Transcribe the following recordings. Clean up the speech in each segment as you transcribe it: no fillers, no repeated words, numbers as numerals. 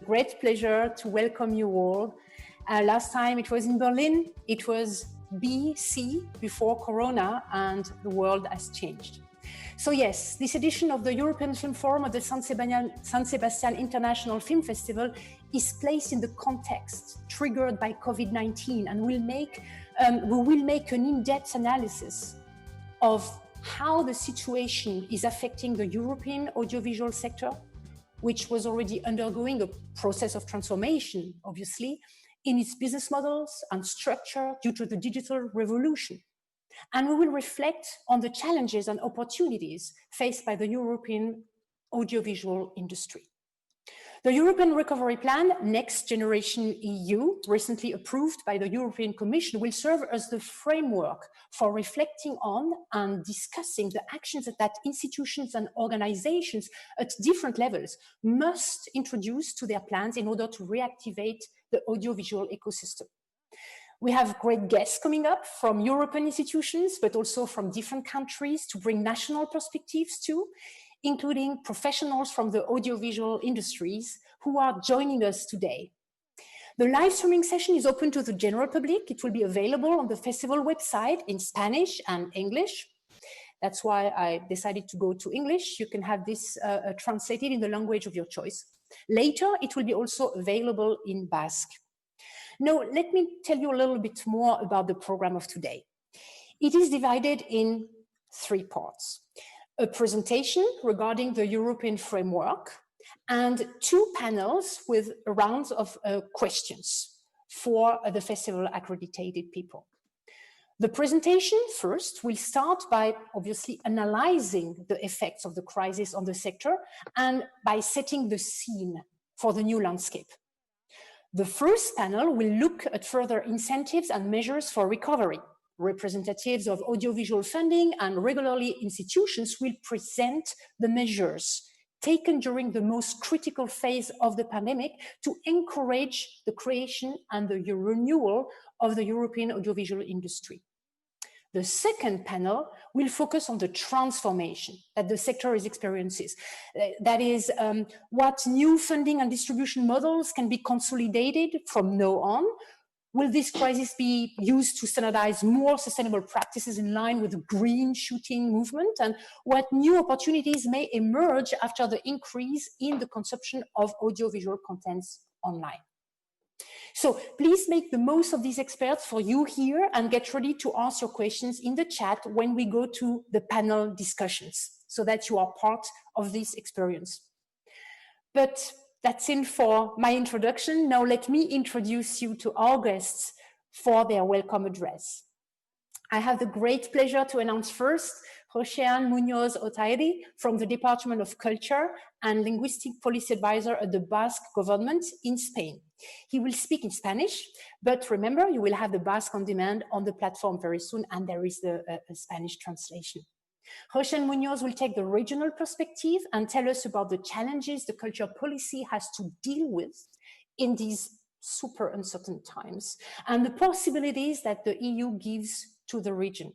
great pleasure to welcome you all. Last time it was in Berlin, it was BC, before Corona, and the world has changed. So yes, this edition of the European Film Forum of the San Sebastian International Film Festival is placed in the context triggered by COVID-19, and we will make an in-depth analysis of how the situation is affecting the European audiovisual sector, which was already undergoing a process of transformation, obviously, in its business models and structure due to the digital revolution. And we will reflect on the challenges and opportunities faced by the European audiovisual industry. The European Recovery Plan, Next Generation EU, recently approved by the European Commission, will serve as the framework for reflecting on and discussing the actions that institutions and organizations at different levels must introduce to their plans in order to reactivate the audiovisual ecosystem. We have great guests coming up from European institutions, but also from different countries to bring national perspectives too, including professionals from the audiovisual industries who are joining us today. The live streaming session is open to the general public. It will be available on the festival website in Spanish and English. That's why I decided to go to English. You can have this translated in the language of your choice. Later, it will be also available in Basque. Now, let me tell you a little bit more about the program of today. It is divided in 3 parts. A presentation regarding the European framework and 2 panels with rounds of questions for the festival accredited people. The presentation first will start by obviously analyzing the effects of the crisis on the sector and by setting the scene for the new landscape. The first panel will look at further incentives and measures for recovery. Representatives of audiovisual funding and regulatory institutions will present the measures taken during the most critical phase of the pandemic to encourage the creation and the renewal of the European audiovisual industry. The second panel will focus on the transformation that the sector is experiencing. That is, what new funding and distribution models can be consolidated from now on. Will this crisis be used to standardize more sustainable practices in line with the green shooting movement? And what new opportunities may emerge after the increase in the consumption of audiovisual contents online? So please make the most of these experts for you here and get ready to ask your questions in the chat when we go to the panel discussions so that you are part of this experience. But that's it for my introduction. Now let me introduce you to our guests for their welcome address. I have the great pleasure to announce first José Muñoz Otaegui from the Department of Culture and Linguistic Policy Advisor at the Basque government in Spain. He will speak in Spanish, but remember, you will have the Basque on demand on the platform very soon, and there is the Spanish translation. José Muñoz will take the regional perspective and tell us about the challenges the culture policy has to deal with in these super uncertain times and the possibilities that the EU gives to the region.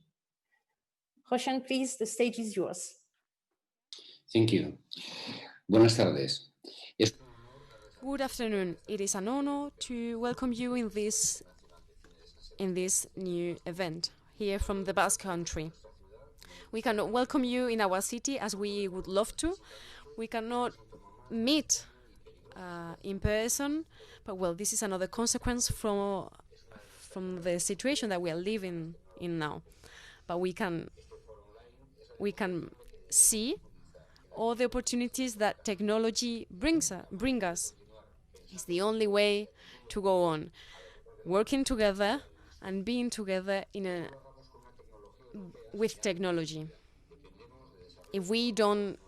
José, please, the stage is yours. Thank you. Buenas tardes. Good afternoon. It is an honor to welcome you in this new event here from the Basque Country. We cannot welcome you in our city as we would love to. We cannot meet in person, but well, this is another consequence from the situation that we are living in now. But we can see all the opportunities that technology bring us. It's the only way to go on, working together and being together with technology. If we don't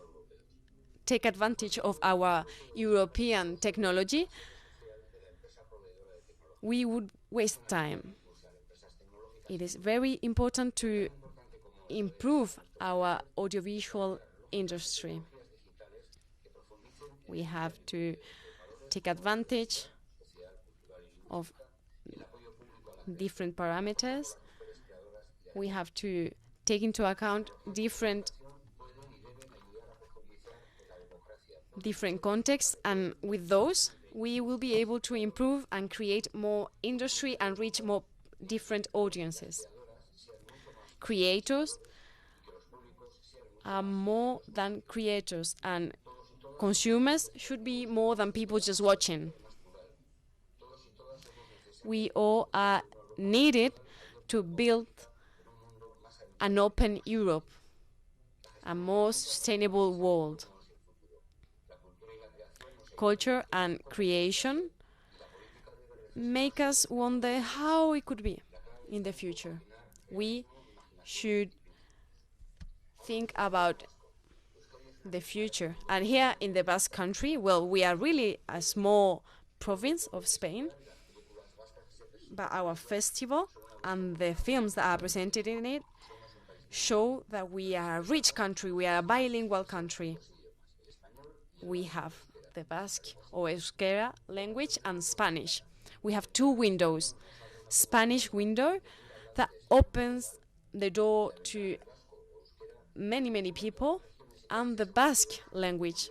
take advantage of our European technology, we would waste time. It is very important to improve our audiovisual industry. We have to take advantage of different parameters. We have to take into account different contexts, and with those we will be able to improve and create more industry and reach more different audiences. Creators are more than creators, and consumers should be more than people just watching. We all are needed to build an open Europe, a more sustainable world. Culture and creation make us wonder how it could be in the future. We should think about the future. And here in the Basque Country, well, we are really a small province of Spain, but our festival and the films that are presented in it show that we are a rich country, we are a bilingual country. We have the Basque or Euskera language and Spanish. We have two windows. Spanish window that opens the door to many people, and the Basque language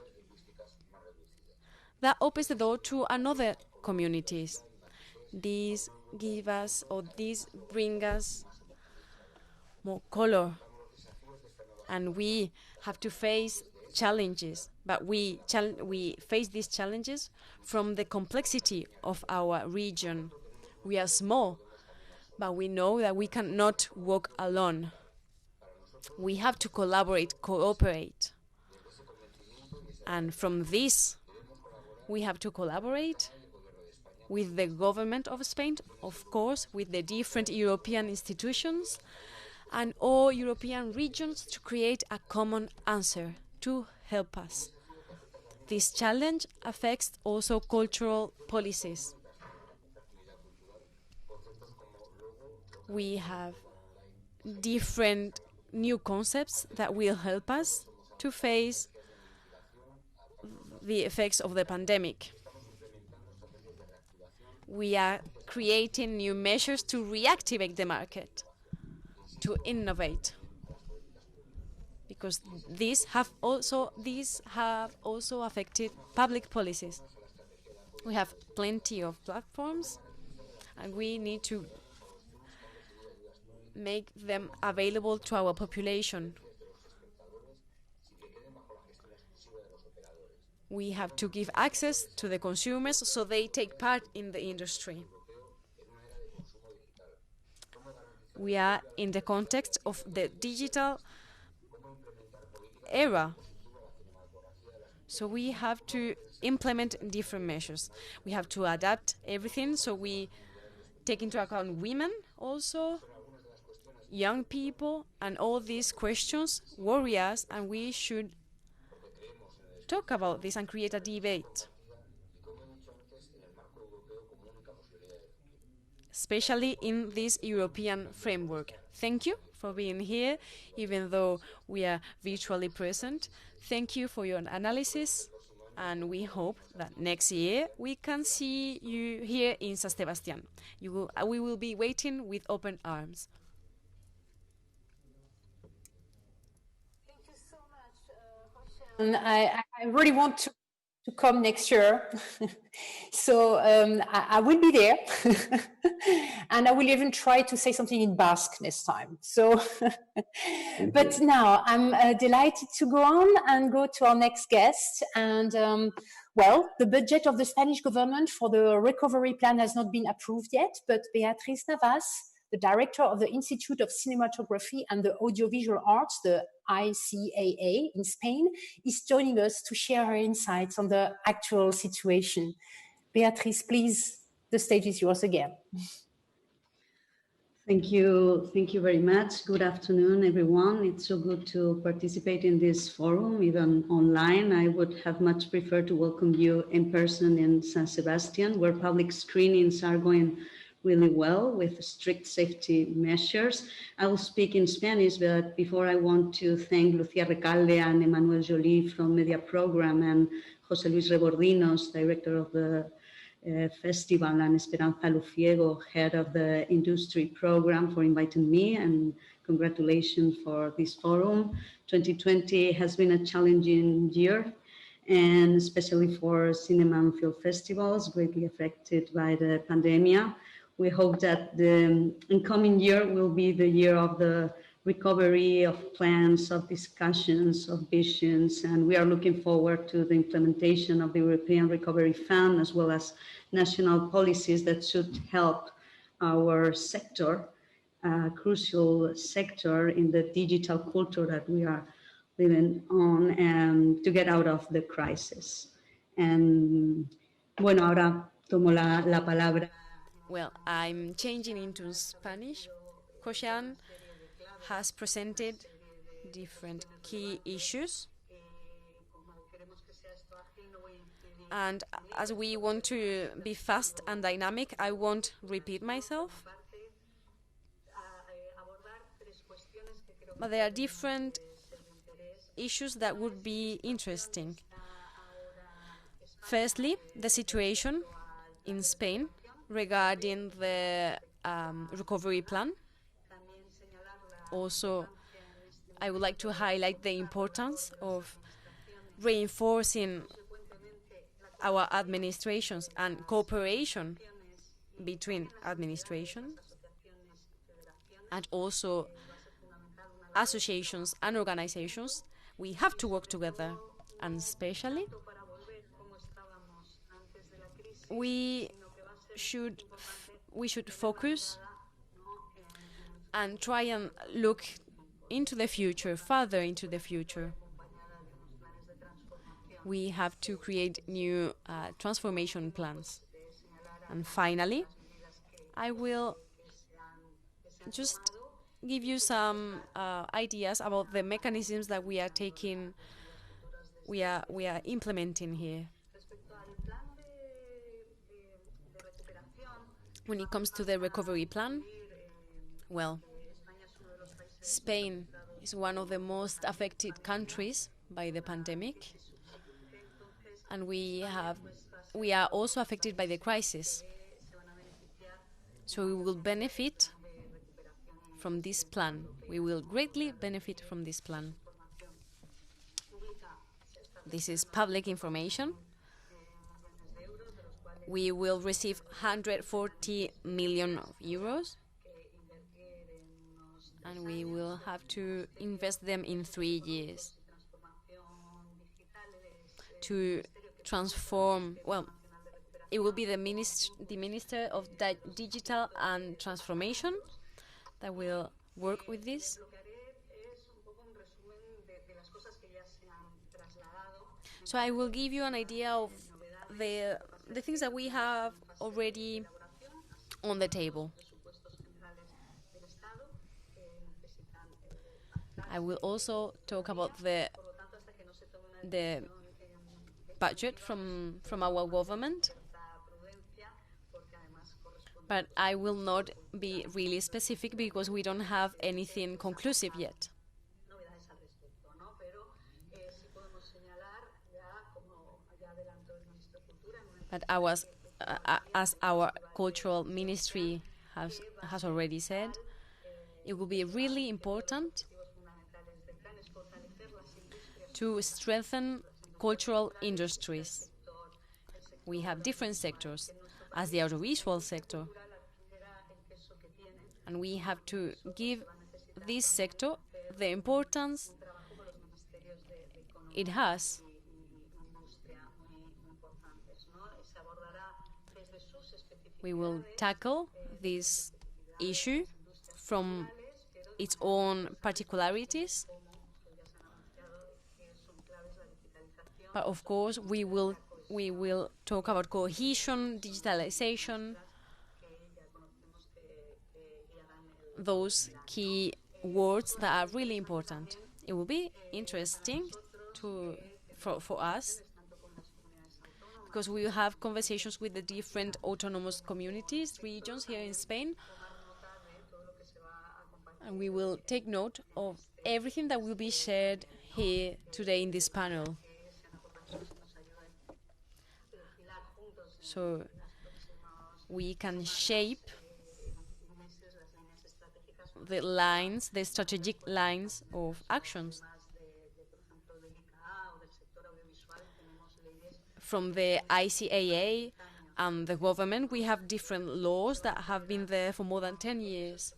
that opens the door to another communities. These give us, or these bring us more color, and we have to face challenges, but we face these challenges from the complexity of our region. We are small, but we know that we cannot walk alone. We have to collaborate, cooperate. And from this, we have to collaborate with the government of Spain, of course, with the different European institutions and all European regions to create a common answer to help us. This challenge affects also cultural policies. We have different new concepts that will help us to face the effects of the pandemic. We are creating new measures to reactivate the market, to innovate, because these have also affected public policies. We have plenty of platforms, and we need to make them available to our population. We have to give access to the consumers so they take part in the industry. We are in the context of the digital era, so we have to implement different measures. We have to adapt everything, so we take into account women also, young people, and all these questions worry us, and we should talk about this and create a debate, especially in this European framework. Thank you for being here, even though we are virtually present. Thank you for your analysis, and we hope that next year we can see you here in San Sebastián. We will be waiting with open arms. And I really want to come next year. So I will be there. And I will even try to say something in Basque next time. So, but now I'm delighted to go on and go to our next guest. And well, the budget of the Spanish government for the recovery plan has not been approved yet, but Beatriz Navas, the director of the Institute of Cinematography and the Audiovisual Arts, the ICAA in Spain, is joining us to share her insights on the actual situation. Beatriz, please, the stage is yours again. Thank you very much. Good afternoon, everyone. It's so good to participate in this forum, even online. I would have much preferred to welcome you in person in San Sebastián, where public screenings are going really well with strict safety measures. I will speak in Spanish, but before I want to thank Lucía Recalde and Emmanuel Joly from Media Program and José Luis Rebordinos, director of the festival, and Esperanza Lufiego, head of the industry program, for inviting me, and congratulations for this forum. 2020 has been a challenging year, and especially for cinema and film festivals greatly affected by the pandemic. We hope that the incoming year will be the year of the recovery, of plans, of discussions, of visions, and we are looking forward to the implementation of the European Recovery Fund as well as national policies that should help our sector, crucial sector in the digital culture that we are living on, and to get out of the crisis. And bueno, ahora tomo la palabra. Well, I'm changing into Spanish. Koshan has presented different key issues. And as we want to be fast and dynamic, I won't repeat myself. But there are different issues that would be interesting. Firstly, the situation in Spain regarding the recovery plan. Also, I would like to highlight the importance of reinforcing our administrations and cooperation between administrations, and also associations and organizations. We have to work together, and especially we should focus and try and look into the future, further into the future. We have to create new transformation plans. And finally, I will just give you some ideas about the mechanisms that we are taking, we are implementing here. When it comes to the recovery plan, well, Spain is one of the most affected countries by the pandemic, and we are also affected by the crisis. So we will benefit from this plan. We will greatly benefit from this plan. This is public information. We will receive 140 million euros, and we will have to invest them in 3 years to transform. Well, it will be the Minister of Digital and Transformation that will work with this. So I will give you an idea of the things that we have already on the table. I will also talk about the budget from our government, but I will not be really specific because we don't have anything conclusive yet. But as our cultural ministry has already said, it will be really important to strengthen cultural industries. We have different sectors, as the audiovisual sector, and we have to give this sector the importance it has. We will tackle this issue from its own particularities. But of course, we will talk about cohesion, digitalization, those key words that are really important. It will be interesting for us, because we will have conversations with the different autonomous communities, regions here in Spain, and we will take note of everything that will be shared here today in this panel. So we can shape the strategic lines of actions. from the ICAA and the government, we have different laws that have been there for more than 10 years.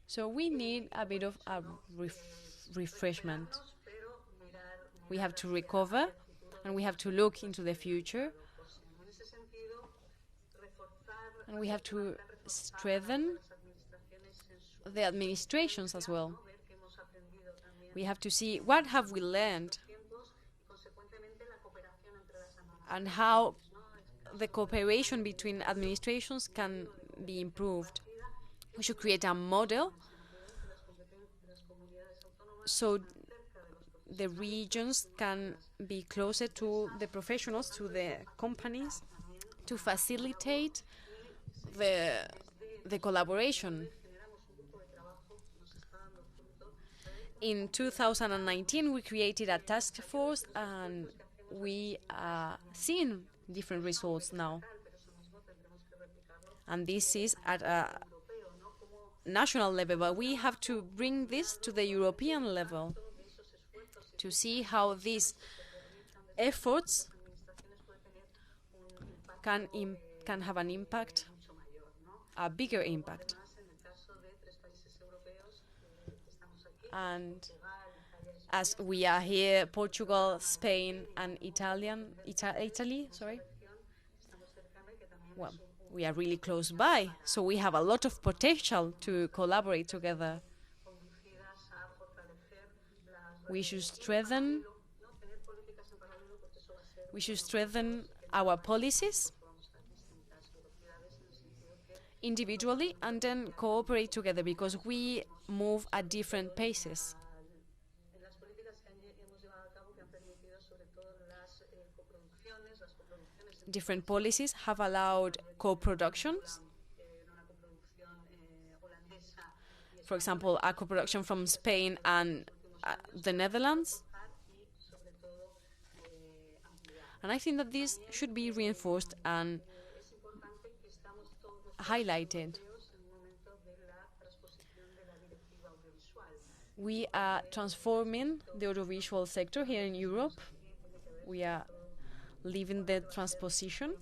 So we need a bit of a refreshment. We have to recover and we have to look into the future. And we have to strengthen the administrations as well. We have to see what have we learned and how the cooperation between administrations can be improved. We should create a model so the regions can be closer to the professionals, to the companies, to facilitate the collaboration. In 2019, we created a task force and we are seeing different results now. And this is at a national level, but we have to bring this to the European level to see how these efforts can have an impact, a bigger impact. And as we are here, Portugal, Spain, and Italy, well, we are really close by, so we have a lot of potential to collaborate together. We should strengthen our policies individually and then cooperate together, because we move at different paces. Different policies have allowed co-productions. For example, a co-production from Spain and the Netherlands. And I think that this should be reinforced and highlighted. We are transforming the audiovisual sector here in Europe. We are leaving the transposition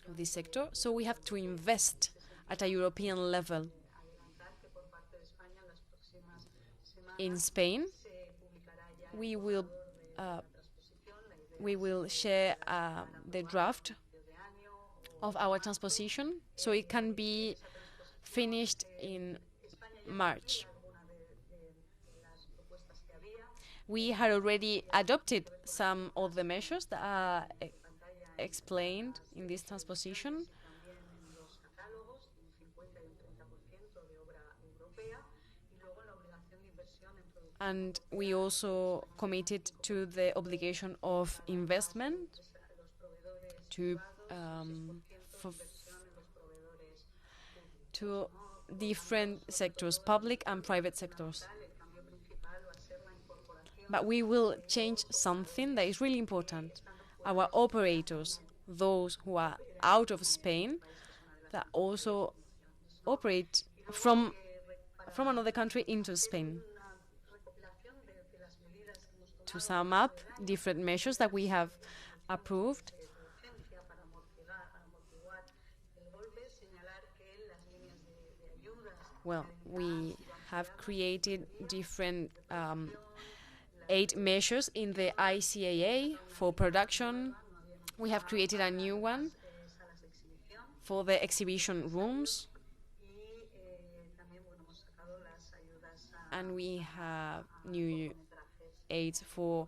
of this sector, so we have to invest at a European level. In Spain, we will share the draft of our transposition, so it can be finished in March. We had already adopted some of the measures that are explained in this transposition. And we also committed to the obligation of investment to different sectors, public and private sectors. But we will change something that is really important. Our operators, those who are out of Spain, that also operate from another country into Spain. To sum up different measures that we have approved, well, we have created different aid measures in the ICAA for production. We have created a new one for the exhibition rooms. And we have new aids for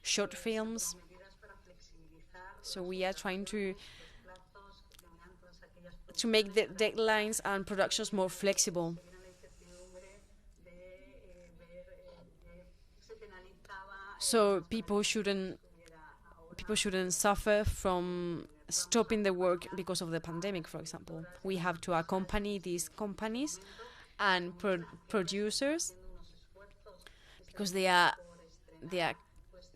short films. So we are trying to make the deadlines and productions more flexible. So people shouldn't suffer from stopping the work because of the pandemic, for example. We have to accompany these companies and producers, because they are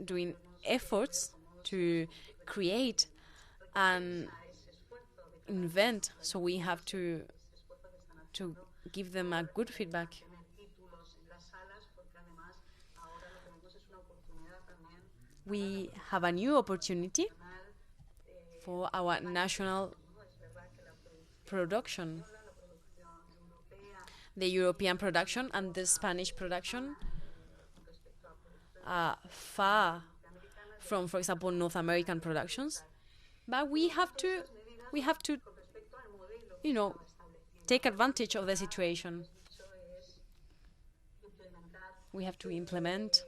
doing efforts to create and invent. So we have to give them a good feedback. we have a new opportunity for our national production. The European production and the Spanish production are far from, for example, North American productions, but we have to, you know, take advantage of the situation. We have to implement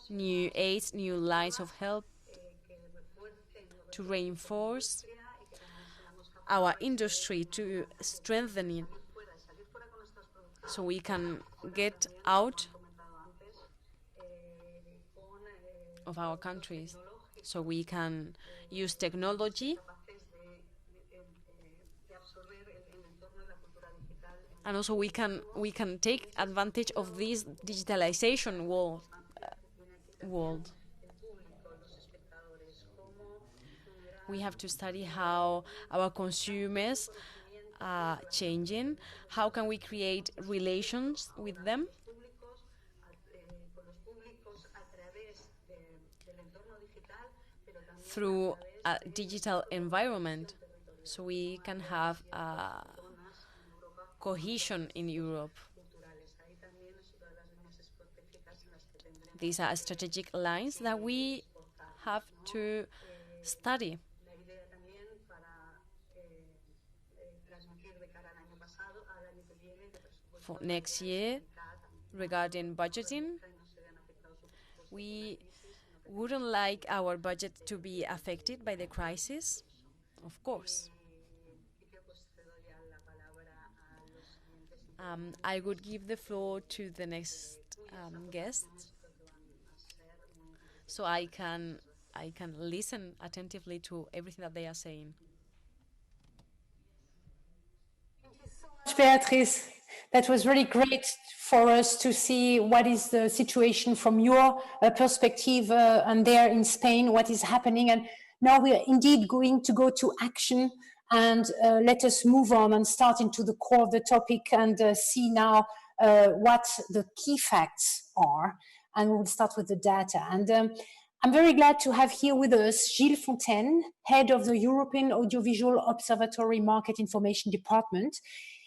new aids, new lines of help to reinforce our industry, to strengthen it, so we can get out of our countries, so we can use technology and also we can take advantage of this digitalization world. We have to study how our consumers are changing, how can we create relations with them, through a digital environment, so we can have cohesion in Europe. These are strategic lines that we have to study. For next year, regarding budgeting, we wouldn't like our budget to be affected by the crisis, of course. I would give the floor to the next guest, so I can listen attentively to everything that they are saying. Thank you so much, Beatrice. That was really great for us to see what is the situation from your perspective and there in Spain, what is happening. And now we are indeed going to go to action, and let us move on and start into the core of the topic and see now what the key facts are. And we'll start with the data. And I'm very glad to have here with us Gilles Fontaine, head of the European Audiovisual Observatory Market Information Department.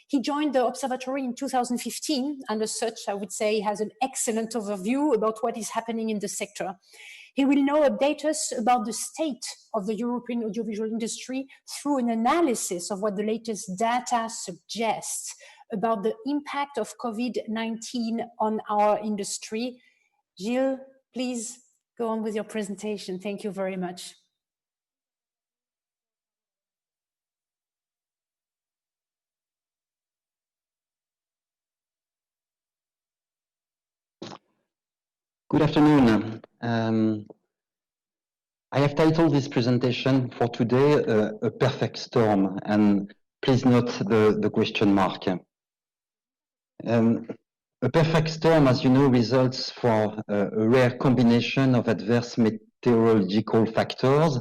He joined the observatory in 2015, and as such, I would say, has an excellent overview about what is happening in the sector. He will now update us about the state of the European audiovisual industry through an analysis of what the latest data suggests about the impact of COVID-19 on our industry. Gilles, please go on with your presentation. Thank you very much. Good afternoon. I have titled this presentation for today a perfect storm, and please note the question mark. A perfect storm, as you know, results from a rare combination of adverse meteorological factors,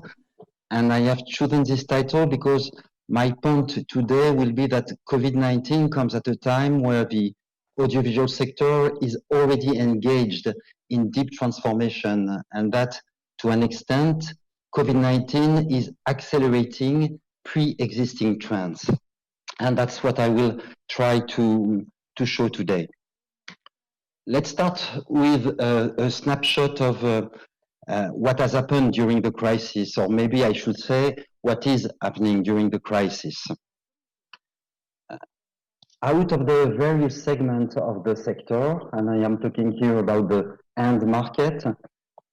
and I have chosen this title because my point today will be that COVID-19 comes at a time where the audiovisual sector is already engaged in deep transformation, and that to an extent, COVID-19 is accelerating pre-existing trends. And that's what I will try to show today. Let's start with a snapshot of what has happened during the crisis, or maybe I should say what is happening during the crisis. Out of the various segments of the sector, and I am talking here about the end market,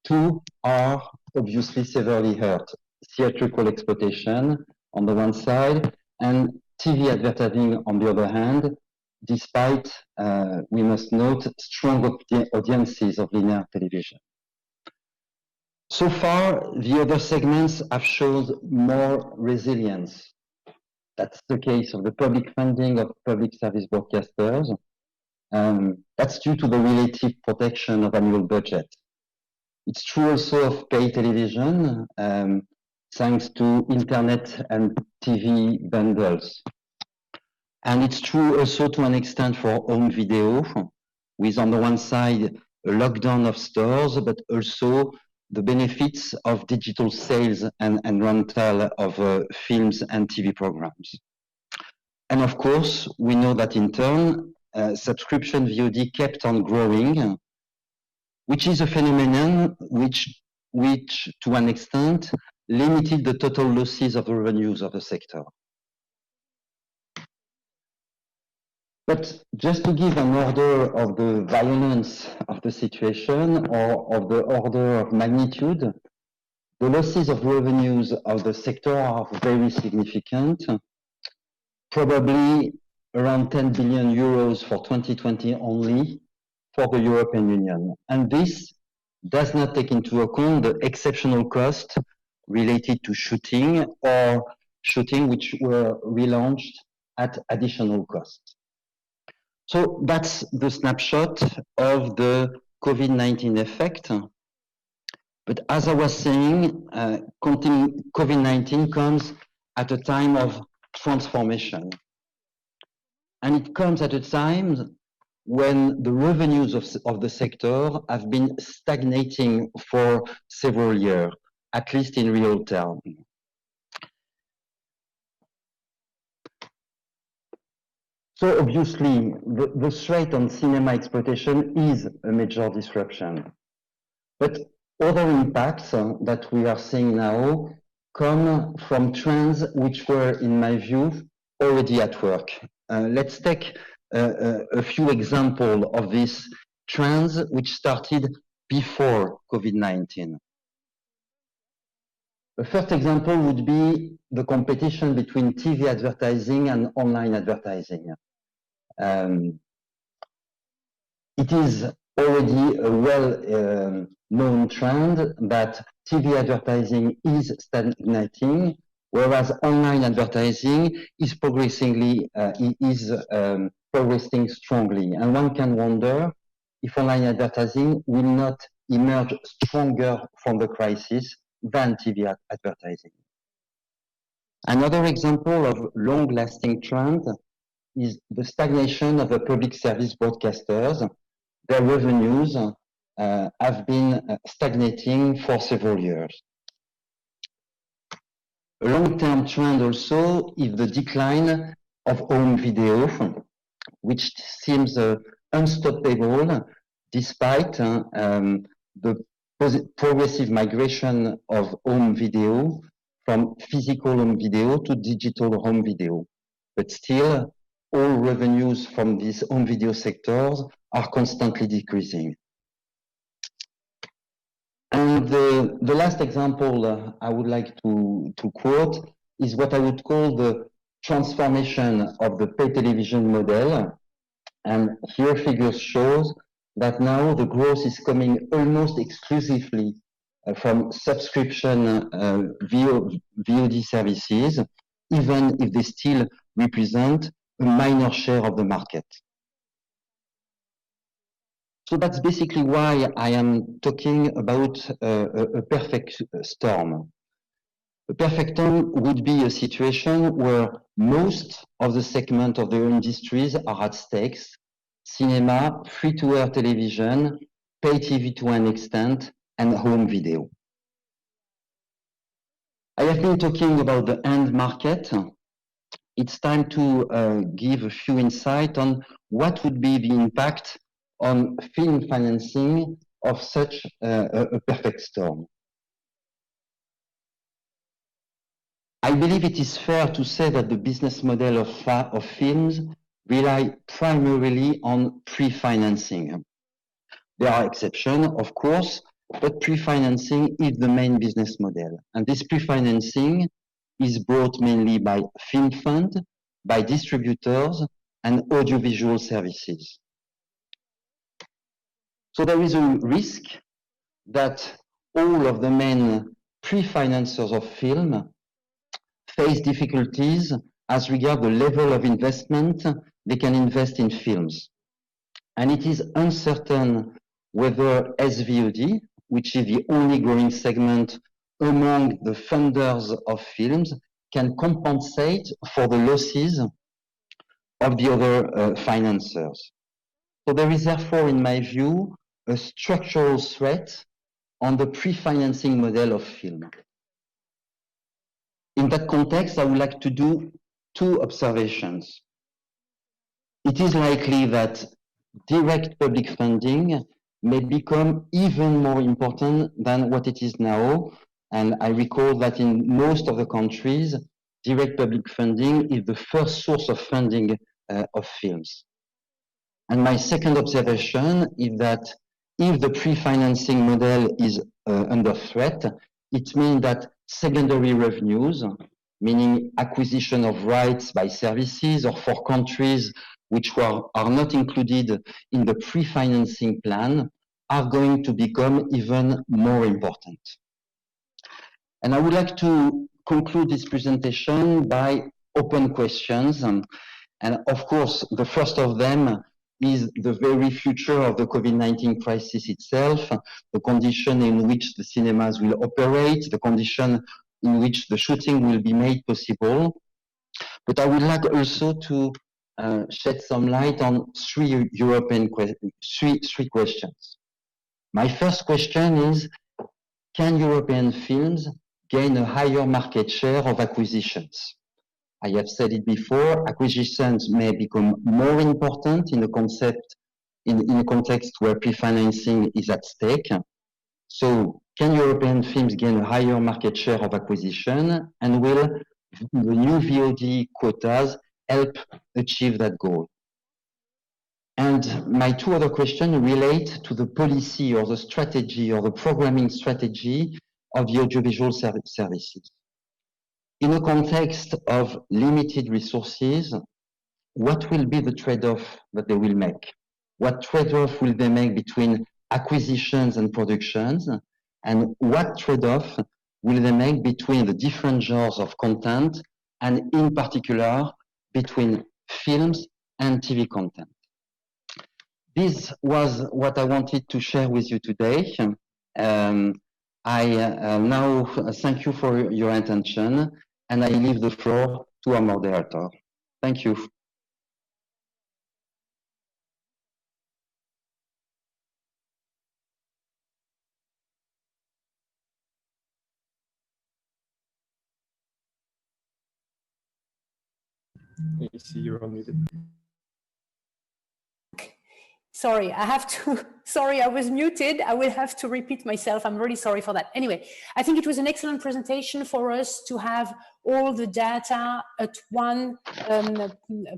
two are obviously severely hurt. Theatrical exploitation on the one side, and TV advertising on the other hand, despite, we must note, strong audiences of linear television. So far, the other segments have shown more resilience. That's the case of the public funding of public service broadcasters. That's due to the relative protection of annual budget. It's true also of pay television, thanks to internet and TV bundles. And it's true also to an extent for home video, with on the one side a lockdown of stores, but also the benefits of digital sales and rental of films and TV programs. And of course, we know that in turn, subscription VOD kept on growing, which is a phenomenon which to an extent limited the total losses of the revenues of the sector. But just to give an order of the violence of the situation or of the order of magnitude, the losses of revenues of the sector are very significant, probably around 10 billion euros for 2020 only for the European Union. And this does not take into account the exceptional costs related to shooting which were relaunched at additional cost. So that's the snapshot of the COVID-19 effect. But as I was saying, COVID-19 comes at a time of transformation. And it comes at a time when the revenues of the sector have been stagnating for several years, at least in real terms. So obviously, the threat on cinema exploitation is a major disruption. But other impacts that we are seeing now come from trends which were, in my view, already at work. Let's take a few examples of these trends which started before COVID-19. The first example would be the competition between TV advertising and online advertising. It is already a well-known trend that TV advertising is stagnating, whereas online advertising is progressing strongly. And one can wonder if online advertising will not emerge stronger from the crisis than TV advertising. Another example of long-lasting trend is the stagnation of the public service broadcasters. Their revenues have been stagnating for several years. A long-term trend also is the decline of home video, which seems unstoppable despite the progressive migration of home video from physical home video to digital home video. But still, all revenues from these home video sectors are constantly decreasing. And the last example I would like to quote is what I would call the transformation of the pay television model. And here figures shows that now the growth is coming almost exclusively from subscription VOD services, even if they still represent a minor share of the market. So that's basically why I am talking about a perfect storm. A perfect storm would be a situation where most of the segment of the industries are at stakes: cinema, free-to-air television, pay TV to an extent, and home video. I have been talking about the end market. It's time to give a few insights on what would be the impact on film financing of such a perfect storm. I believe it is fair to say that the business model of films rely primarily on pre-financing. There are exceptions, of course, but pre-financing is the main business model. And this pre-financing is brought mainly by film fund, by distributors, and audiovisual services. So there is a risk that all of the main pre-financers of film face difficulties as regards the level of investment they can invest in films. And it is uncertain whether SVOD, which is the only growing segment among the funders of films, can compensate for the losses of the other financiers. So there is therefore, in my view, a structural threat on the pre-financing model of film. In that context, I would like to do two observations. It is likely that direct public funding may become even more important than what it is now. And I recall that in most of the countries, direct public funding is the first source of funding of films. And my second observation is that if the pre-financing model is under threat, it means that secondary revenues, meaning acquisition of rights by services or for countries which are not included in the pre-financing plan, are going to become even more important. And I would like to conclude this presentation by open questions. And of course, the first of them is the very future of the COVID-19 crisis itself, the condition in which the cinemas will operate, the condition in which the shooting will be made possible. But I would like also to shed some light on three questions. My first question is, can European films gain a higher market share of acquisitions? I have said it before, acquisitions may become more important in a context where pre-financing is at stake. So can European films gain a higher market share of acquisition, and will the new VOD quotas help achieve that goal? And my two other questions relate to the policy or the strategy or the programming strategy of the audiovisual services. In a context of limited resources, what will be the trade-off that they will make? What trade-off will they make between acquisitions and productions? And what trade-off will they make between the different genres of content, and in particular, between films and TV content? This was what I wanted to share with you today. I now thank you for your attention, and I leave the floor to our moderator. Thank you. You see you're unmuted. Sorry, sorry, I was muted. I will have to repeat myself. I'm really sorry for that. Anyway, I think it was an excellent presentation for us to have all the data at one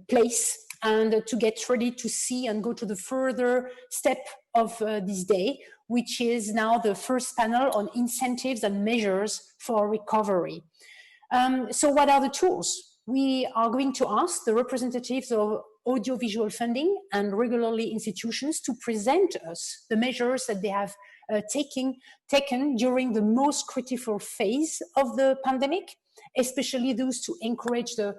place and to get ready to see and go to the further step of this day, which is now the first panel on incentives and measures for recovery. So what are the tools? We are going to ask the representatives of audiovisual funding and regularly institutions to present us the measures that they have taken during the most critical phase of the pandemic, especially those to encourage the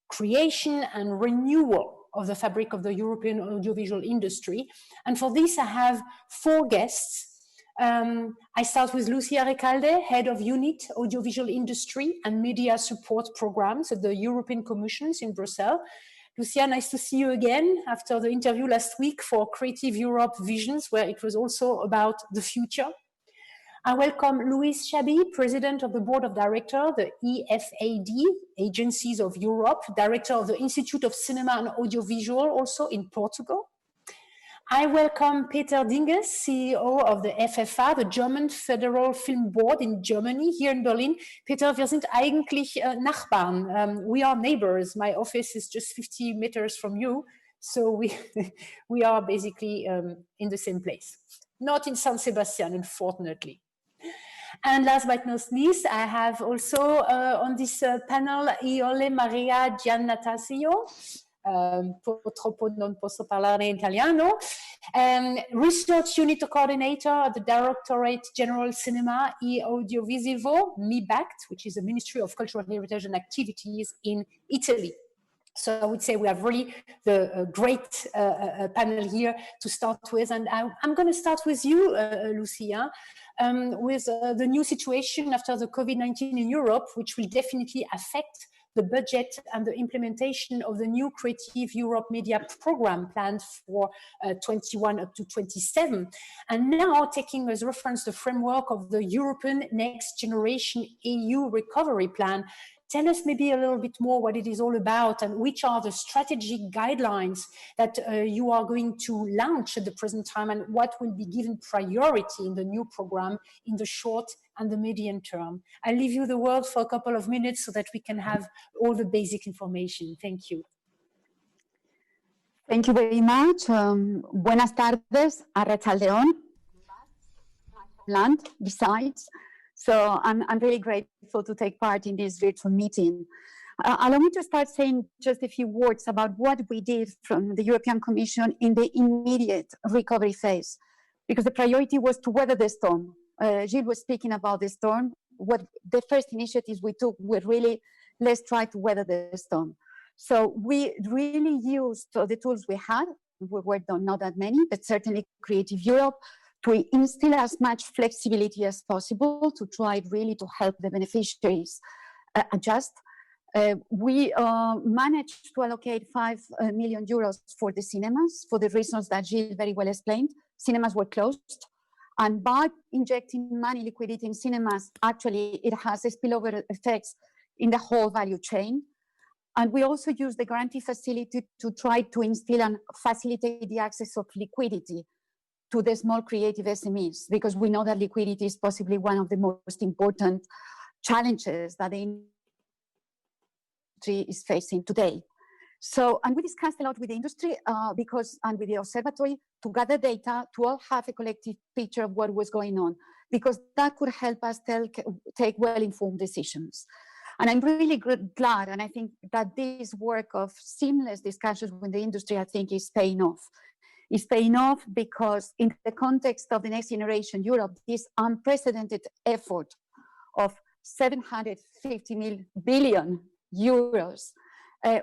creation and renewal of the fabric of the European audiovisual industry. And for this, I have four guests. I start with Lucia Recalde, Head of Unit Audiovisual Industry and Media Support Programs at the European Commission in Brussels. Lucia, nice to see you again after the interview last week for Creative Europe Visions, where it was also about the future. I welcome Luis Chabi, President of the Board of Directors, the EFAD, Agencies of Europe, Director of the Institute of Cinema and Audiovisual, also in Portugal. I welcome Peter Dinges, CEO of the FFA, the German Federal Film Board in Germany, here in Berlin. Peter, wir sind eigentlich Nachbarn. We are neighbors. My office is just 50 meters from you. So we are basically in the same place. Not in San Sebastian, unfortunately. And last but not least, I have also on this panel Iole Maria Giannatasio. Purtroppo non posso parlare in italiano. Research Unit Coordinator at the Directorate General Cinema e Audiovisivo, MIBACT, which is the Ministry of Cultural Heritage and Activities in Italy. So I would say we have really the great panel here to start with. And I'm going to start with you, Lucia, with the new situation after the COVID-19 in Europe, which will definitely affect the budget and the implementation of the new Creative Europe Media Program planned for 21 up to 27. And now taking as reference the framework of the European Next Generation EU Recovery Plan, tell us maybe a little bit more what it is all about and which are the strategic guidelines that you are going to launch at the present time and what will be given priority in the new program in the short and the medium term. I'll leave you the word for a couple of minutes so that we can have all the basic information. Thank you. Thank you very much. Buenas tardes, Arratsaldeon. Land, besides. So I'm really grateful to take part in this virtual meeting. Allow me to start saying just a few words about what we did from the European Commission in the immediate recovery phase, because the priority was to weather the storm. Gilles was speaking about the storm. What the first initiatives we took were really, let's try to weather the storm. So we really used the tools we had. We were not that many, but certainly Creative Europe, to instill as much flexibility as possible to try really to help the beneficiaries adjust. We managed to allocate 5 million euros for the cinemas for the reasons that Gilles very well explained. Cinemas were closed. And by injecting money, liquidity in cinemas, actually it has a spillover effects in the whole value chain. And we also use the guarantee facility to try to instill and facilitate the access of liquidity to the small creative SMEs, because we know that liquidity is possibly one of the most important challenges that the industry is facing today. So, and we discussed a lot with the industry and with the observatory to gather data to all have a collective picture of what was going on, because that could help us take well-informed decisions. And I'm really glad, and I think that this work of seamless discussions with the industry, I think, is paying off. It's paying off because in the context of the Next Generation Europe, this unprecedented effort of 750 billion euros,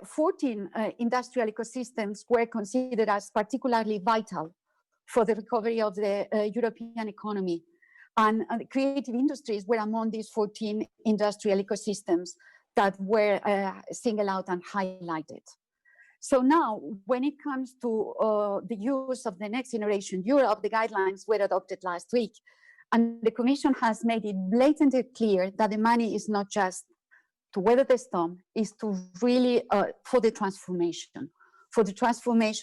14 industrial ecosystems were considered as particularly vital for the recovery of the European economy. And creative industries were among these 14 industrial ecosystems that were singled out and highlighted. So now, when it comes to the use of the Next Generation Europe, the guidelines were adopted last week. And the Commission has made it blatantly clear that the money is not just to weather the storm, is to really, for the transformation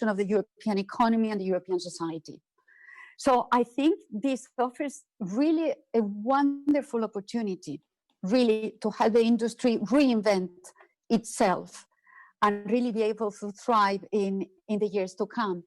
of the European economy and the European society. So I think this offers really a wonderful opportunity, really to help the industry reinvent itself and really be able to thrive in the years to come.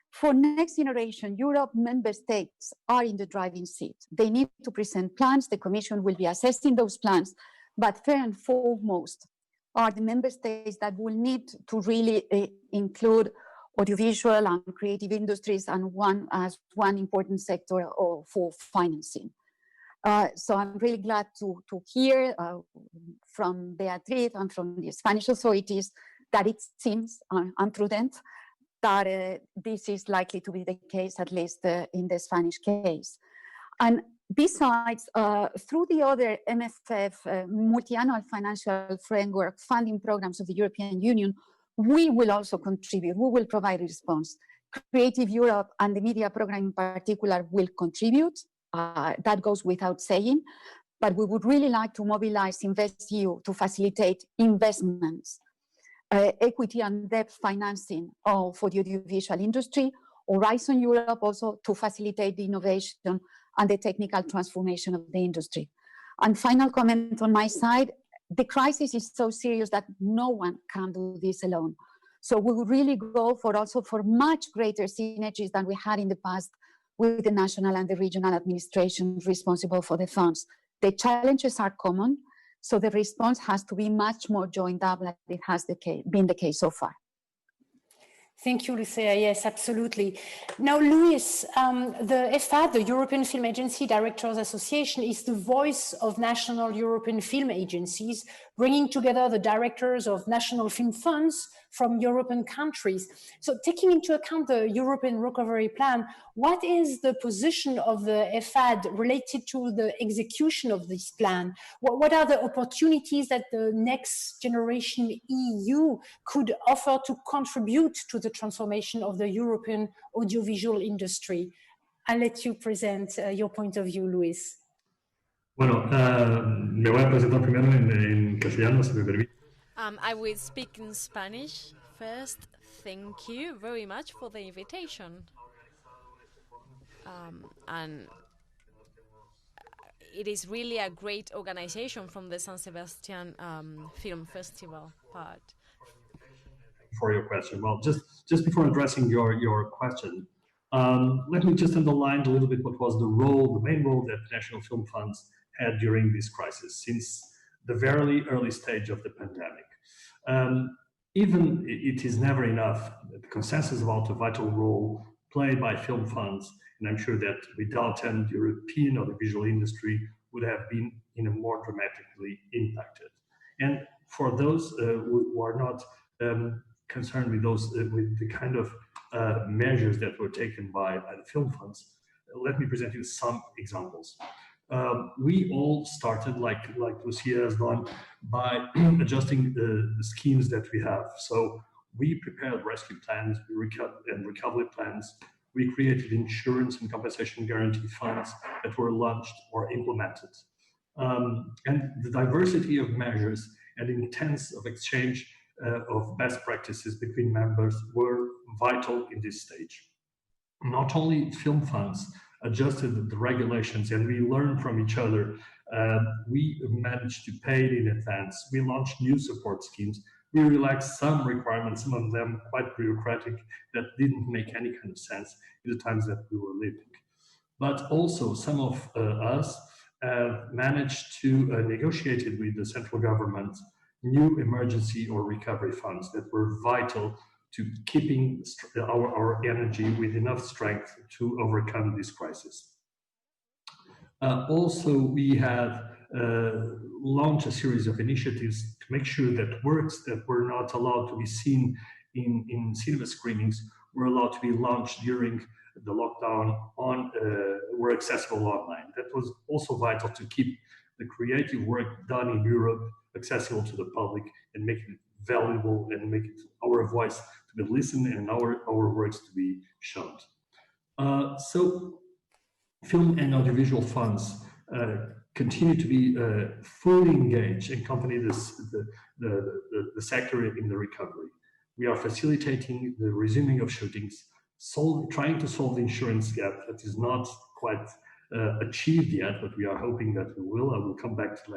For Next Generation Europe, member states are in the driving seat. They need to present plans. The Commission will be assessing those plans, but first and foremost are the member states that will need to really include audiovisual and creative industries and one important sector for financing. So I'm really glad to hear from Beatriz and from the Spanish authorities that it seems imprudent that this is likely to be the case, at least in the Spanish case. And besides, through the other MFF, multi-annual financial framework funding programs of the European Union, we will also contribute, we will provide a response. Creative Europe and the media program in particular will contribute, that goes without saying, but we would really like to mobilize InvestEU to facilitate investments, equity and debt financing for the audiovisual industry, Horizon Europe also to facilitate the innovation and the technical transformation of the industry. And final comment on my side, the crisis is so serious that no one can do this alone. So we will really go for much greater synergies than we had in the past with the national and the regional administrations responsible for the funds. The challenges are common, so the response has to be much more joined up than it has been the case so far. Thank you, Lucia. Yes, absolutely. Now, Luis, the EFAD, the European Film Agency Directors Association, is the voice of national European film agencies bringing together the directors of national film funds from European countries. So taking into account the European Recovery Plan, what is the position of the EFAD related to the execution of this plan? What are the opportunities that the next generation EU could offer to contribute to the transformation of the European audiovisual industry? I'll let you present your point of view, Luis. Bueno, me voy a presentar primero en castellano, si me permite. I will speak in Spanish first. Thank you very much for the invitation. And it is really a great organization from the San Sebastian Film Festival part. For your question, well, just before addressing your question, let me just underline a little bit what was the main role that national film funds had during this crisis since the very early stage of the pandemic. Even it is never enough, the consensus about the vital role played by film funds, and I'm sure that without them, the European audiovisual industry would have been more dramatically impacted. And for those who are not concerned with with the kind of measures that were taken by the film funds, let me present you some examples. We all started, like Lucia has done, by adjusting the schemes that we have. So we prepared rescue plans and recovery plans. We created insurance and compensation guarantee funds that were launched or implemented. And the diversity of measures and intense of exchange of best practices between members were vital in this stage. Not only film funds adjusted the regulations and we learned from each other, we managed to pay it in advance. We launched new support schemes. We relaxed some requirements, some of them quite bureaucratic, that didn't make any kind of sense in the times that we were living. But also some of us managed to negotiate with the central government new emergency or recovery funds that were vital to keeping our energy with enough strength to overcome this crisis. Also, we have launched a series of initiatives to make sure that works that were not allowed to be seen in cinema screenings were allowed to be launched during the lockdown were accessible online. That was also vital to keep the creative work done in Europe accessible to the public and make it valuable and make it our voice to be listened and our works to be shown. So film and audiovisual funds continue to be fully engaged and accompany the sector in the recovery. We are facilitating the resuming of shootings, trying to solve the insurance gap that is not quite achieved yet, but we are hoping that we will. I will come back to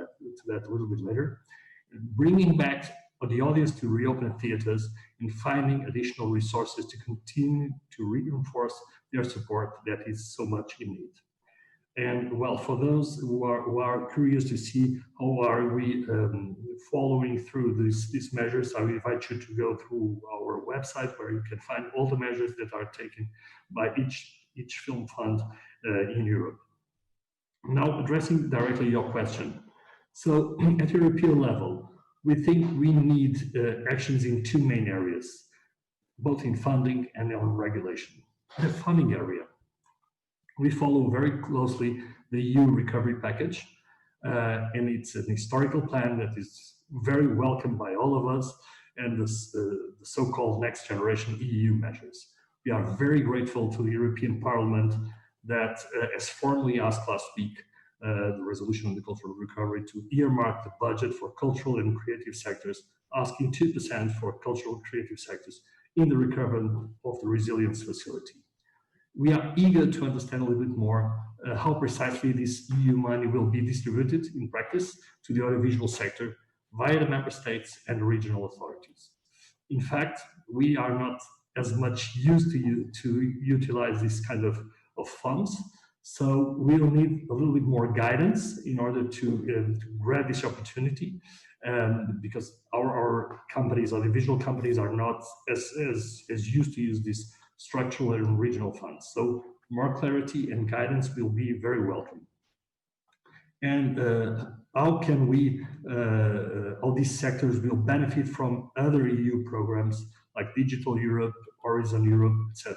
that a little bit later. Bringing back the audience to reopen theaters and finding additional resources to continue to reinforce their support that is so much in need. And well, for those who are curious to see how are we following through these measures, I invite you to go through our website where you can find all the measures that are taken by each film fund in Europe. Now, addressing directly your question. So at European level, we think we need actions in two main areas, both in funding and on regulation. The funding area, we follow very closely the EU recovery package, and it's an historical plan that is very welcomed by all of us, and the so-called next generation EU measures. We are very grateful to the European Parliament that has formally asked last week the resolution on the cultural recovery to earmark the budget for cultural and creative sectors, asking 2% for cultural and creative sectors in the recovery of the resilience facility. We are eager to understand a little bit more how precisely this EU money will be distributed in practice to the audiovisual sector via the member states and regional authorities. In fact, we are not as much used to utilize this kind of funds, so we'll need a little bit more guidance in order to grab this opportunity, because our companies, audiovisual companies, are not as used to use this structural and regional funds. So more clarity and guidance will be very welcome. and how can we, all these sectors will benefit from other EU programs like Digital Europe, Horizon Europe, etc.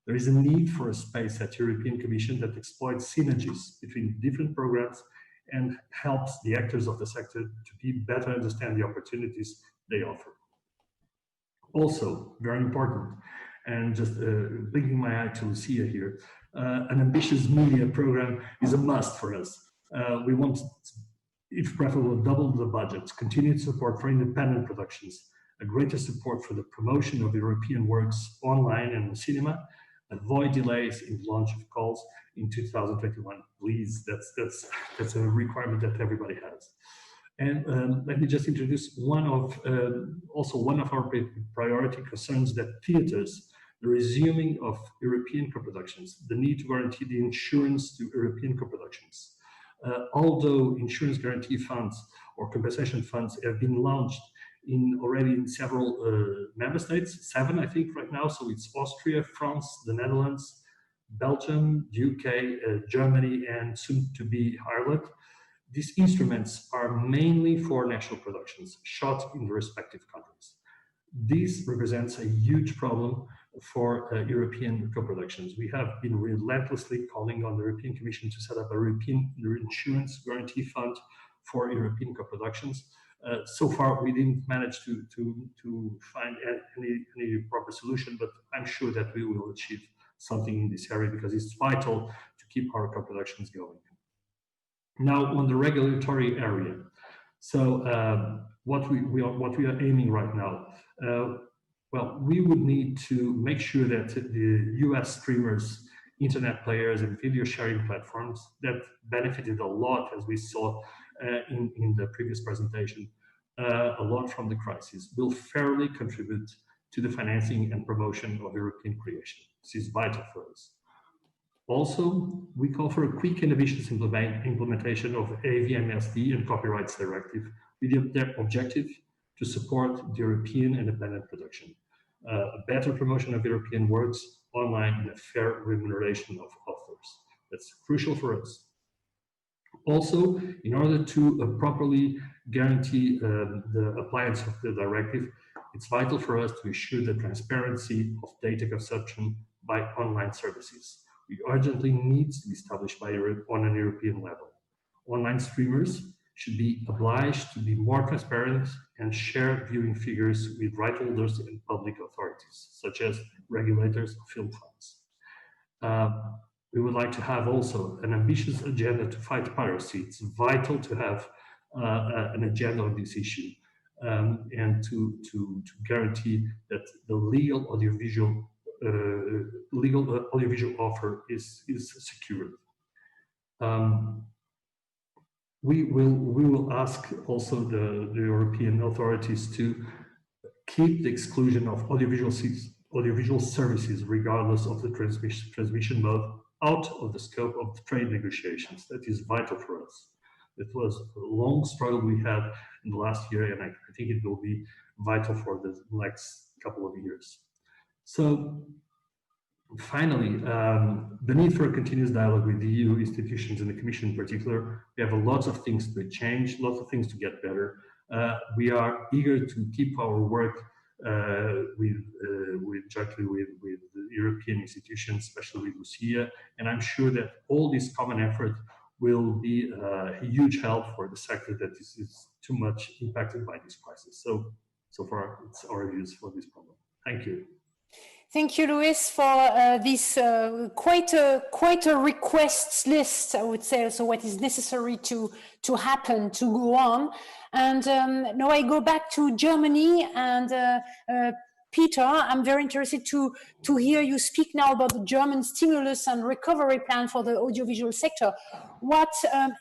There is a need for a space at European Commission that exploits synergies between different programs and helps the actors of the sector to better understand the opportunities they offer. Also, very important, and just blinking my eye to Lucia here, an ambitious media program is a must for us. We want, if preferable, double the budget, continued support for independent productions, a greater support for the promotion of European works online and in cinema, avoid delays in the launch of calls in 2021. Please, that's a requirement that everybody has. And let me just introduce also one of our priority concerns, that theaters, the resuming of European co-productions, the need to guarantee the insurance to European co-productions. Although insurance guarantee funds or compensation funds have been launched already in several member states, 7 I think right now, so it's Austria, France, the Netherlands, Belgium, UK, Germany, and soon to be Ireland. These instruments are mainly for national productions shot in the respective countries. This represents a huge problem for European co-productions. We have been relentlessly calling on the European Commission to set up a European insurance guarantee fund for European co-productions. So far, we didn't manage to find any proper solution, but I'm sure that we will achieve something in this area because it's vital to keep our co-productions going. Now, on the regulatory area, so what we are aiming right now, well, we would need to make sure that the US streamers, internet players, and video sharing platforms that benefited a lot, as we saw in the previous presentation, a lot from the crisis, will fairly contribute to the financing and promotion of European creation. This is vital for us. Also, we call for a quick and ambitious implementation of AVMSD and Copyrights Directive with the objective to support the European independent production, a better promotion of European works online, and a fair remuneration of authors. That's crucial for us. Also, in order to properly guarantee the appliance of the directive, it's vital for us to ensure the transparency of data consumption by online services. We urgently need to be established on an European level. Online streamers should be obliged to be more transparent and share viewing figures with right holders and public authorities, such as regulators of film funds. We would like to have also an ambitious agenda to fight piracy. It's vital to have an agenda on this issue and to guarantee that the legal audiovisual offer is secured. We will ask also the European authorities to keep the exclusion of audiovisual services, regardless of the transmission mode, out of the scope of the trade negotiations. That is vital for us. It was a long struggle we had in the last year, and I think it will be vital for the next couple of years. So finally, the need for a continuous dialogue with the EU institutions and the Commission in particular. We have lots of things to change, lots of things to get better. We are eager to keep our work jointly with the European institutions, especially with Lucia, and I'm sure that all this common effort will be a huge help for the sector that is too much impacted by this crisis. So far, it's our views for this problem. Thank you. Thank you, Luis, for this quite a requests list, I would say, also what is necessary to happen, to go on. And now I go back to Germany, and Peter, I'm very interested to hear you speak now about the German stimulus and recovery plan for the audiovisual sector. What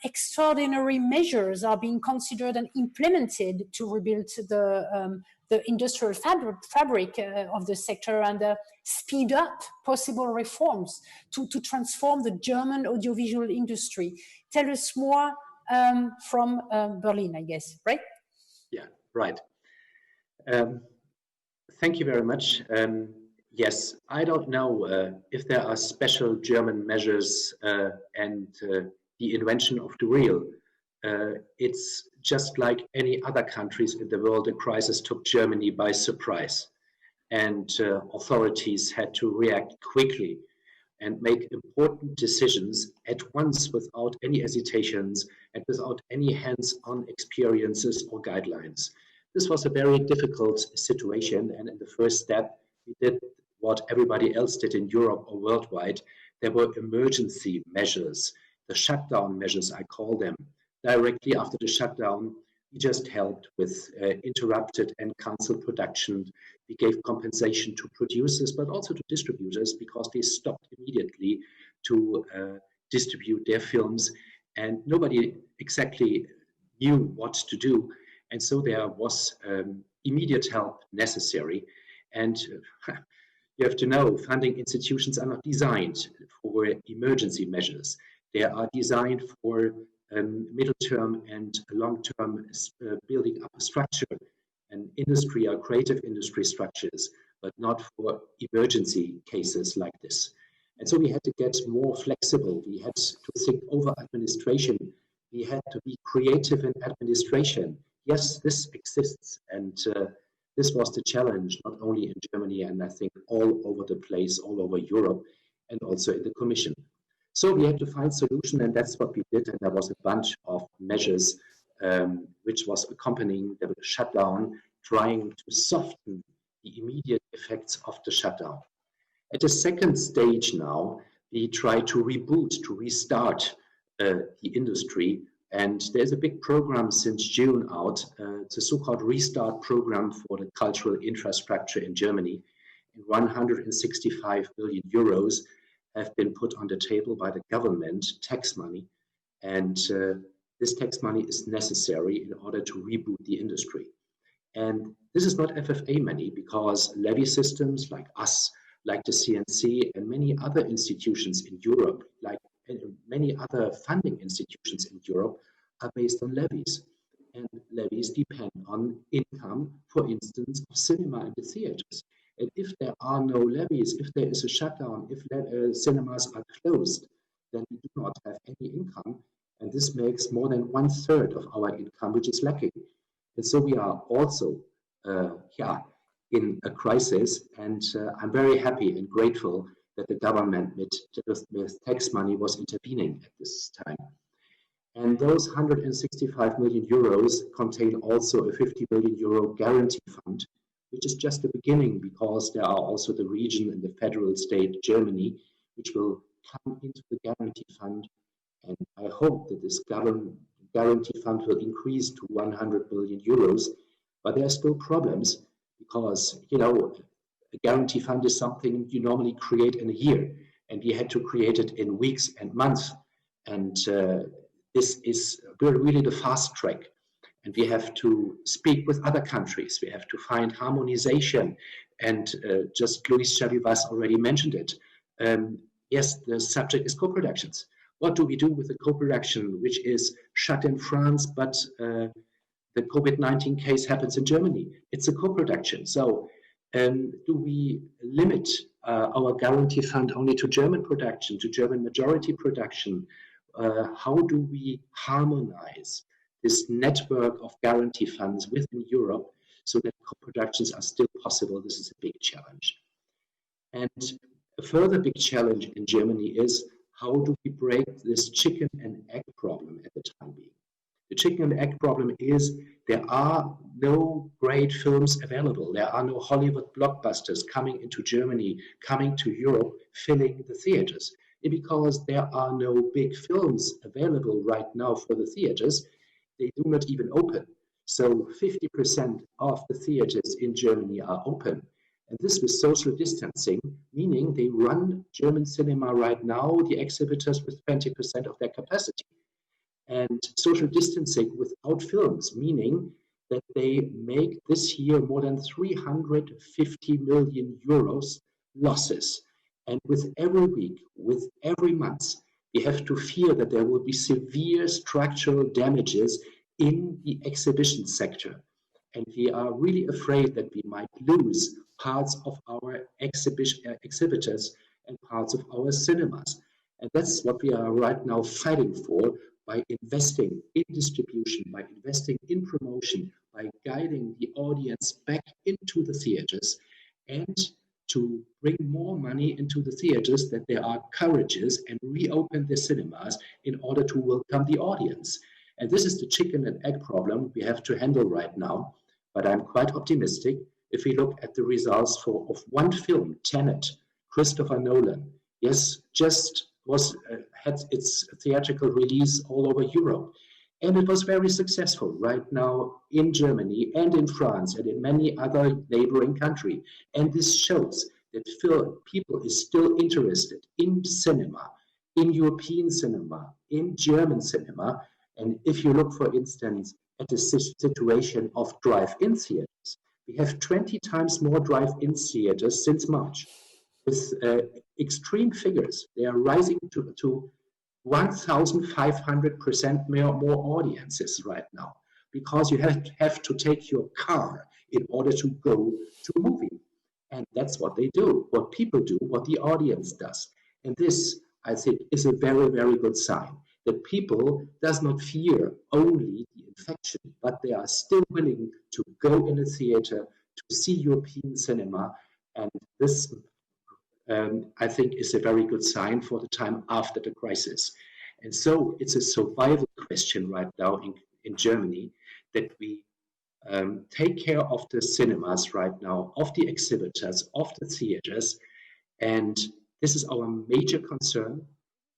extraordinary measures are being considered and implemented to rebuild the industrial fabric of the sector and speed up possible reforms to transform the German audiovisual industry? Tell us more from Berlin, I guess, right? Yeah, right. Thank you very much. Yes, I don't know if there are special German measures and the invention of the reel. It's just like any other countries in the world, the crisis took Germany by surprise. And authorities had to react quickly and make important decisions at once without any hesitations and without any hands-on experiences or guidelines. This was a very difficult situation, and in the first step, we did what everybody else did in Europe or worldwide. There were emergency measures, the shutdown measures, I call them. Directly after the shutdown, we just helped with interrupted and cancelled production. We gave compensation to producers, but also to distributors, because they stopped immediately to distribute their films, and nobody exactly knew what to do. And so there was immediate help necessary. And you have to know, funding institutions are not designed for emergency measures. They are designed for middle-term and long-term building up a structure and industry or creative industry structures, but not for emergency cases like this. And so we had to get more flexible. We had to think over administration. We had to be creative in administration. Yes, this exists, and this was the challenge, not only in Germany, and I think all over the place, all over Europe, and also in the Commission. So we had to find solution, and that's what we did. And there was a bunch of measures which was accompanying the shutdown, trying to soften the immediate effects of the shutdown. At the second stage now, we try to reboot, to restart the industry. And there's a big program since June out, it's a so-called restart program for the cultural infrastructure in Germany. And 165 billion euros have been put on the table by the government, tax money. And this tax money is necessary in order to reboot the industry. And this is not FFA money, because levy systems like us, like the CNC, and many other institutions in Europe, like many other funding institutions in Europe, are based on levies. And levies depend on income, for instance, of cinema and the theaters. And if there are no levies, if there is a shutdown, if cinemas are closed, then we do not have any income. And this makes more than 1/3 of our income, which is lacking. And so we are also in a crisis. And I'm very happy and grateful that the government with tax money was intervening at this time. And those 165 million euros contain also a 50 million euro guarantee fund, which is just the beginning, because there are also the region and the federal state, Germany, which will come into the guarantee fund. And I hope that this guarantee fund will increase to 100 billion euros. But there are still problems, because, you know, a guarantee fund is something you normally create in a year, and we had to create it in weeks and months. And this is really the fast track. And we have to speak with other countries. We have to find harmonization. And just Luis Chavivas already mentioned it. Yes, the subject is co-productions. What do we do with the co-production, which is shut in France, but the COVID-19 case happens in Germany? It's a co-production. So do we limit our guarantee fund only to German production, to German majority production? How do we harmonize this network of guarantee funds within Europe so that co-productions are still possible? This is a big challenge. And a further big challenge in Germany is, how do we break this chicken and egg problem at the time being? The chicken and egg problem is, there are no great films available. There are no Hollywood blockbusters coming into Germany, coming to Europe, filling the theaters. And because there are no big films available right now for the theaters, they do not even open. So 50% of the theaters in Germany are open. And this with social distancing, meaning they run German cinema right now, the exhibitors, with 20% of their capacity. And social distancing without films, meaning that they make this year more than 350 million euros losses. And with every week, with every month, we have to fear that there will be severe structural damages in the exhibition sector. And we are really afraid that we might lose parts of our exhibitors and parts of our cinemas. And that's what we are right now fighting for by investing in distribution, by investing in promotion, by guiding the audience back into the theaters, and to bring more money into the theaters that they are courageous and reopen the cinemas in order to welcome the audience. And this is the chicken and egg problem we have to handle right now. But I'm quite optimistic if we look at the results of one film, Tenet, Christopher Nolan. Yes, just had its theatrical release all over Europe. And it was very successful right now in Germany and in France and in many other neighboring countries. And this shows that people is still interested in cinema, in European cinema, in German cinema. And if you look, for instance, at the situation of drive-in theaters, we have 20 times more drive-in theaters since March, with extreme figures. They are rising to 1,500% more audiences right now, because you have to take your car in order to go to a movie. And that's what they do, what people do, what the audience does. And this, I think, is a very, very good sign that people does not fear only the infection, but they are still willing to go in a theater to see European cinema. And this, I think, is a very good sign for the time after the crisis. And so it's a survival question right now in Germany, that we take care of the cinemas right now, of the exhibitors, of the theaters. And this is our major concern.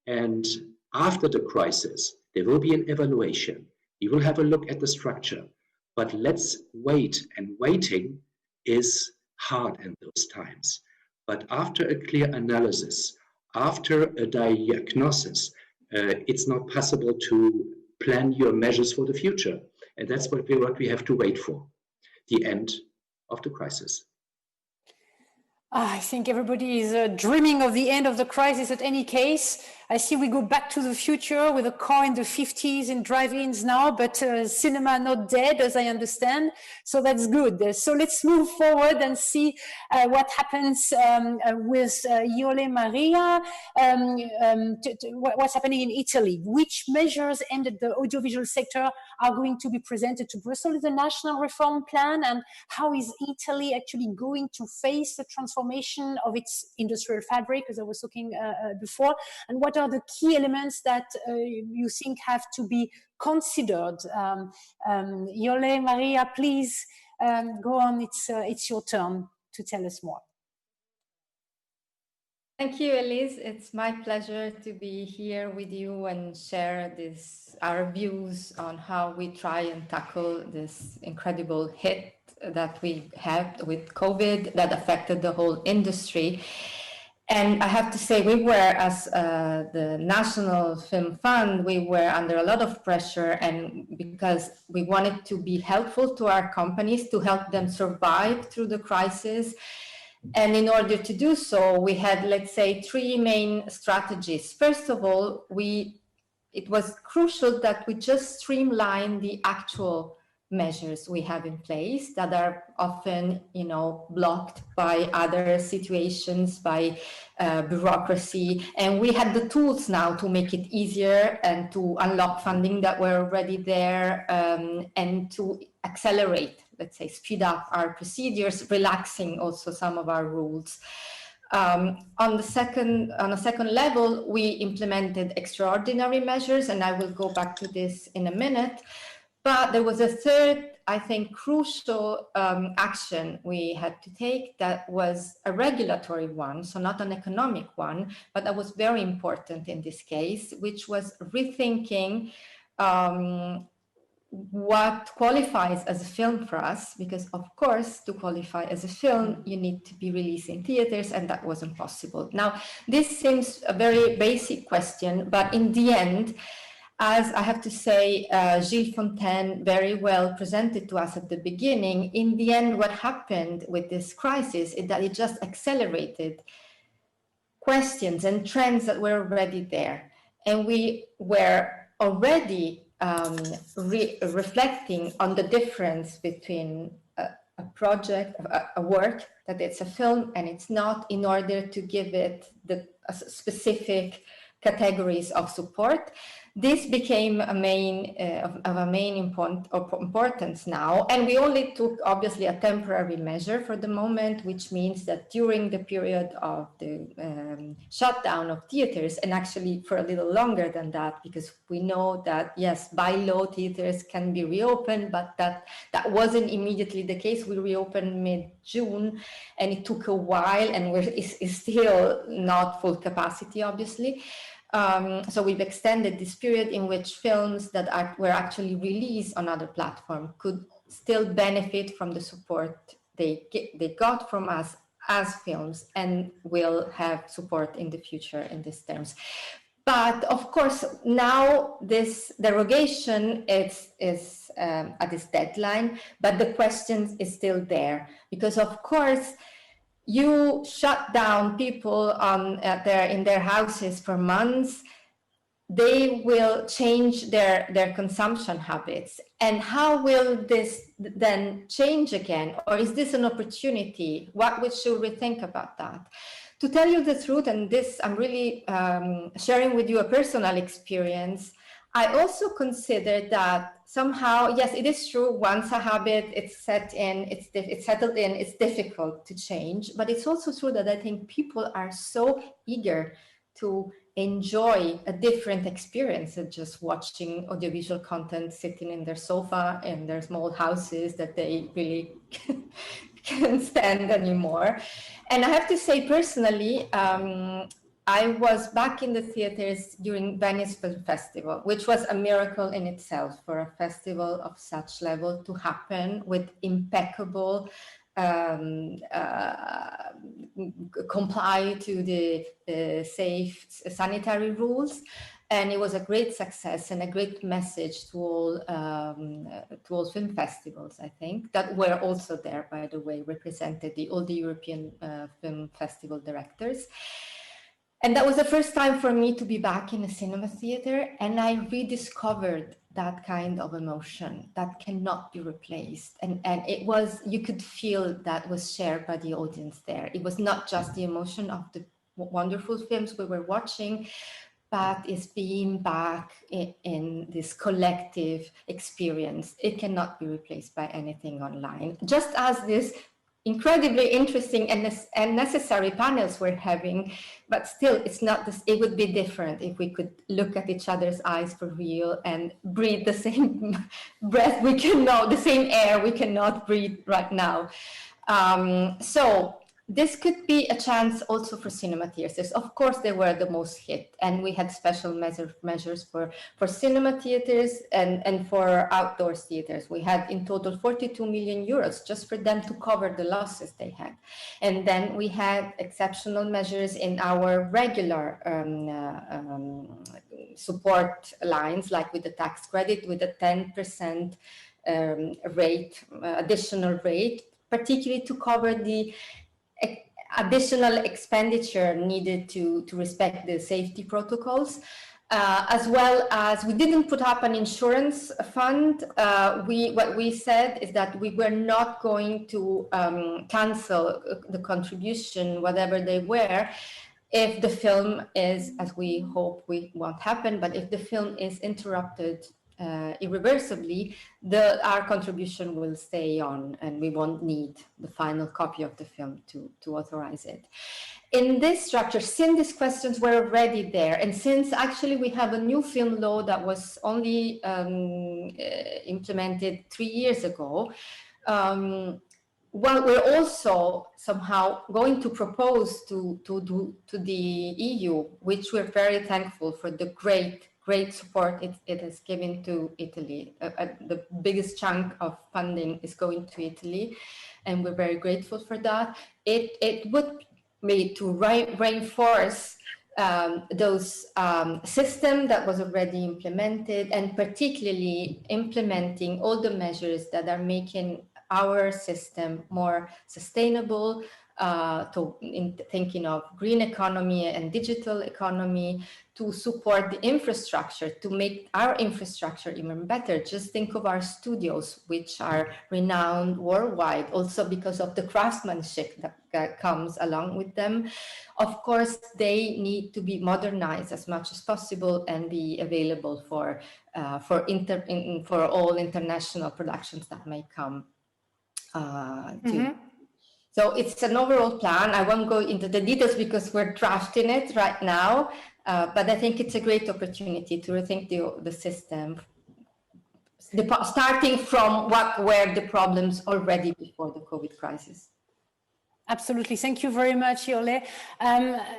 And after the crisis, there will be an evaluation. We will have a look at the structure. But let's wait, and waiting is hard in those times. But after a clear analysis, after a diagnosis, it's not possible to plan your measures for the future. And that's what we have to wait for, the end of the crisis. I think everybody is dreaming of the end of the crisis at any case. I see we go back to the future with a car in the 50s in drive-ins now, but cinema not dead, as I understand. So that's good. So let's move forward and see what happens with Iole Maria. What's happening in Italy? Which measures aimed at the audiovisual sector are going to be presented to Brussels in the national reform plan? And how is Italy actually going to face the transformation of its industrial fabric, as I was talking before? And what are the key elements that you think have to be considered? Iole Maria, please go on. It's your turn to tell us more. Thank you, Elise. It's my pleasure to be here with you and share our views on how we try and tackle this incredible hit that we had with COVID that affected the whole industry. And I have to say, we were, as the National Film Fund, we were under a lot of pressure, and because we wanted to be helpful to our companies to help them survive through the crisis. And in order to do so, we had, let's say, three main strategies. First of all, it was crucial that we just streamline the actual measures we have in place that are often, blocked by other situations, by bureaucracy. And we had the tools now to make it easier and to unlock funding that were already there, and to accelerate, let's say, speed up our procedures, relaxing also some of our rules. On a second level, we implemented extraordinary measures, and I will go back to this in a minute. But there was a third, I think, crucial action we had to take that was a regulatory one, so not an economic one, but that was very important in this case, which was rethinking what qualifies as a film for us, because of course, to qualify as a film, you need to be released in theaters, and that wasn't possible. Now, this seems a very basic question, but in the end, as I have to say, Gilles Fontaine very well presented to us at the beginning, in the end, what happened with this crisis is that it just accelerated questions and trends that were already there. And we were already reflecting on the difference between a project, a work, that it's a film and it's not, in order to give it a specific categories of support. This became a main importance now, and we only took obviously a temporary measure for the moment, which means that during the period of the shutdown of theaters, and actually for a little longer than that, because we know that yes, by law theaters can be reopened, but that wasn't immediately the case. We reopened mid-June, and it took a while, and it's still not full capacity, obviously. So we've extended this period in which films that were actually released on other platforms could still benefit from the support they got from us as films, and will have support in the future in these terms. But of course, now this derogation is at this deadline, but the question is still there, because of course, you shut down people in their houses for months, they will change their consumption habits. And how will this then change again? Or is this an opportunity? What should we think about that? To tell you the truth, and this I'm really sharing with you a personal experience, I also consider that somehow, yes, it is true, once a habit it's settled in, it's difficult to change. But it's also true that I think people are so eager to enjoy a different experience than just watching audiovisual content sitting in their sofa in their small houses that they really can't stand anymore. And I have to say personally, I was back in the theaters during Venice Film Festival, which was a miracle in itself for a festival of such level to happen with impeccable comply to the safe sanitary rules. And it was a great success and a great message to all film festivals, I think, that were also there, by the way, represented all the European film festival directors. And that was the first time for me to be back in a cinema theater, and I rediscovered that kind of emotion that cannot be replaced. And it was, you could feel that was shared by the audience there. It was not just the emotion of the wonderful films we were watching, but it's being back in this collective experience. It cannot be replaced by anything online. Just as this incredibly interesting and necessary panels we're having, but still it's not this, it would be different if we could look at each other's eyes for real and breathe the same breath we cannot, the same air we cannot breathe right now. So this could be a chance also for cinema theaters. Of course, they were the most hit, and we had special measures for cinema theaters and for outdoor theaters. We had in total 42 million euros just for them to cover the losses they had. And then we had exceptional measures in our regular support lines, like with the tax credit, with a 10% rate, additional rate, particularly to cover the additional expenditure needed to respect the safety protocols, as well as we didn't put up an insurance fund. What we said is that we were not going to cancel the contribution, whatever they were, if the film is, as we hope we won't happen, but if the film is interrupted irreversibly, our contribution will stay on, and we won't need the final copy of the film to authorize it. In this structure, since these questions were already there, and since actually we have a new film law that was only implemented 3 years ago, well, we're also somehow going to propose to the EU, which we're very thankful for the great support it has given to Italy. The biggest chunk of funding is going to Italy, and we're very grateful for that. It would be to reinforce those system that was already implemented, and particularly implementing all the measures that are making our system more sustainable, in thinking of green economy and digital economy, to support the infrastructure, to make our infrastructure even better. Just think of our studios, which are renowned worldwide, also because of the craftsmanship that comes along with them. Of course, they need to be modernized as much as possible and be available for all international productions that may come. So it's an overall plan. I won't go into the details because we're drafting it right now, but I think it's a great opportunity to rethink the system, starting from what were the problems already before the COVID crisis. Absolutely. Thank you very much, Iole.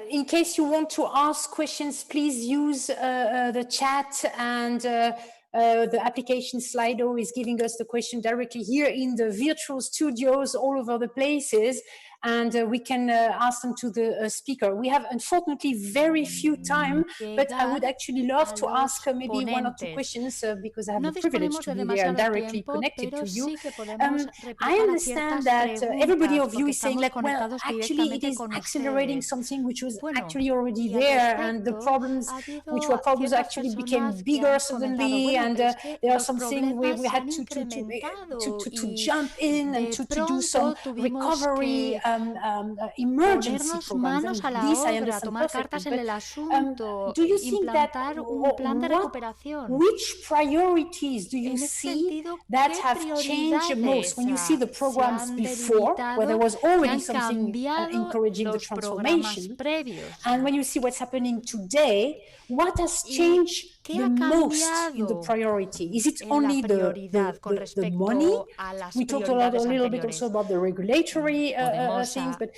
In case you want to ask questions, please use the chat, and the application Slido is giving us the question directly here in the virtual studios all over the places, and we can ask them to the speaker. We have unfortunately very few time, but I would actually love to ask maybe one or two questions because I have the privilege to be there and directly connected to you. I understand that everybody of you is saying like, well, actually it is accelerating something which was actually already there, and the problems which were problems actually became bigger suddenly, and there are some things where we had to jump in and to do some recovery emergency programs. And this I understand perfectly. But do you think that which priorities do you see that have changed most when you see the programs before, where there was already something encouraging the transformation, and when you see what's happening today, what has changed the most in the priority? Is it only the money? We talked a little bit also about the regulatory things, but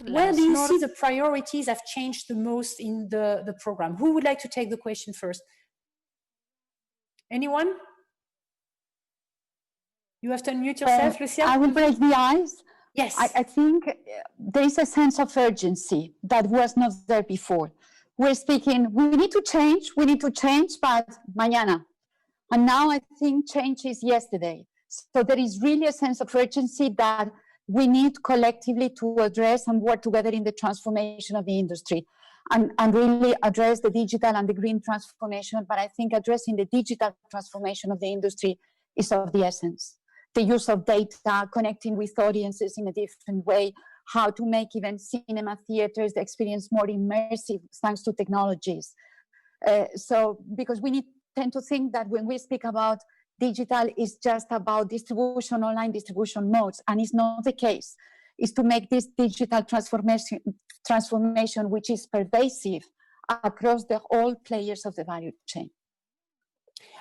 where do you see the priorities have changed the most in the program? Who would like to take the question first? Anyone? You have to unmute yourself, Lucia. I will break the ice. Yes. I think there is a sense of urgency that was not there before. We're speaking, we need to change, but mañana. And now I think change is yesterday. So there is really a sense of urgency that we need collectively to address and work together in the transformation of the industry, and really address the digital and the green transformation. But I think addressing the digital transformation of the industry is of the essence. The use of data, connecting with audiences in a different way, how to make even cinema theaters the experience more immersive thanks to technologies. So because we tend to think that when we speak about digital, it's just about distribution, online distribution modes, and it's not the case. It's to make this digital transformation which is pervasive across the all players of the value chain.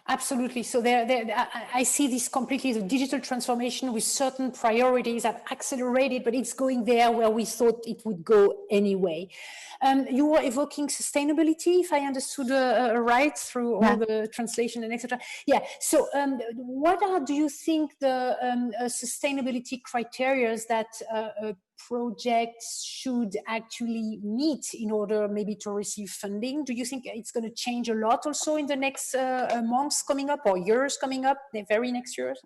Absolutely. So I see this completely, the digital transformation with certain priorities that accelerated, but it's going there where we thought it would go anyway. You were evoking sustainability, if I understood right, through all the translation and etc. Yeah. So what do you think the sustainability criteria that projects should actually meet in order maybe to receive funding? Do you think it's going to change a lot also in the next months coming up or years coming up, the very next years?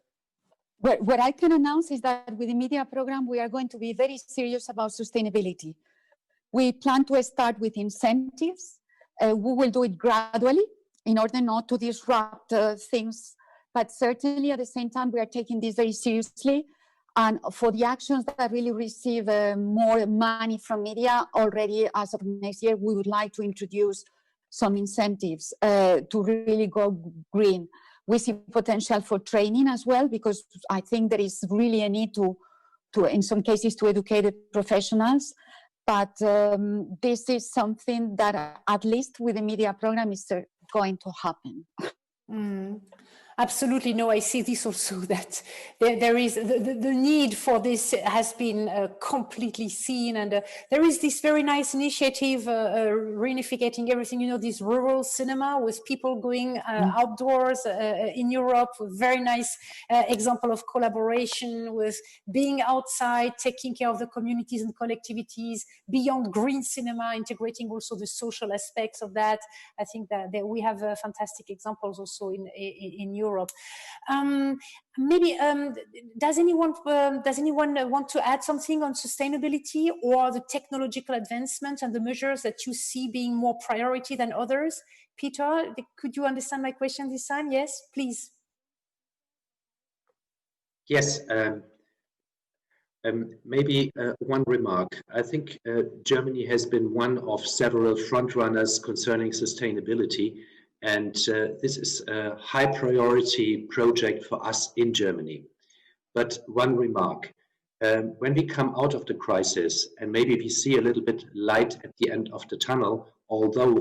What I can announce is that with the media program, we are going to be very serious about sustainability. We plan to start with incentives. We will do it gradually in order not to disrupt things, but certainly at the same time, we are taking this very seriously. And for the actions that really receive more money from media already as of next year, we would like to introduce some incentives to really go green. We see potential for training as well, because I think there is really a need to in some cases, to educate professionals. But this is something that at least with the media program is going to happen. Absolutely. No, I see this also, that there is the need for this has been completely seen. And there is this very nice initiative, reunificating everything, this rural cinema with people going outdoors in Europe, very nice example of collaboration with being outside, taking care of the communities and collectivities, beyond green cinema, integrating also the social aspects of that. I think that we have fantastic examples also in Europe. Europe. Maybe does anyone want to add something on sustainability or the technological advancement and the measures that you see being more priority than others? Peter, could you understand my question this time? Yes, please. Yes. Maybe one remark. I think Germany has been one of several frontrunners concerning sustainability, and this is a high priority project for us in Germany. But one remark, when we come out of the crisis and maybe we see a little bit light at the end of the tunnel, although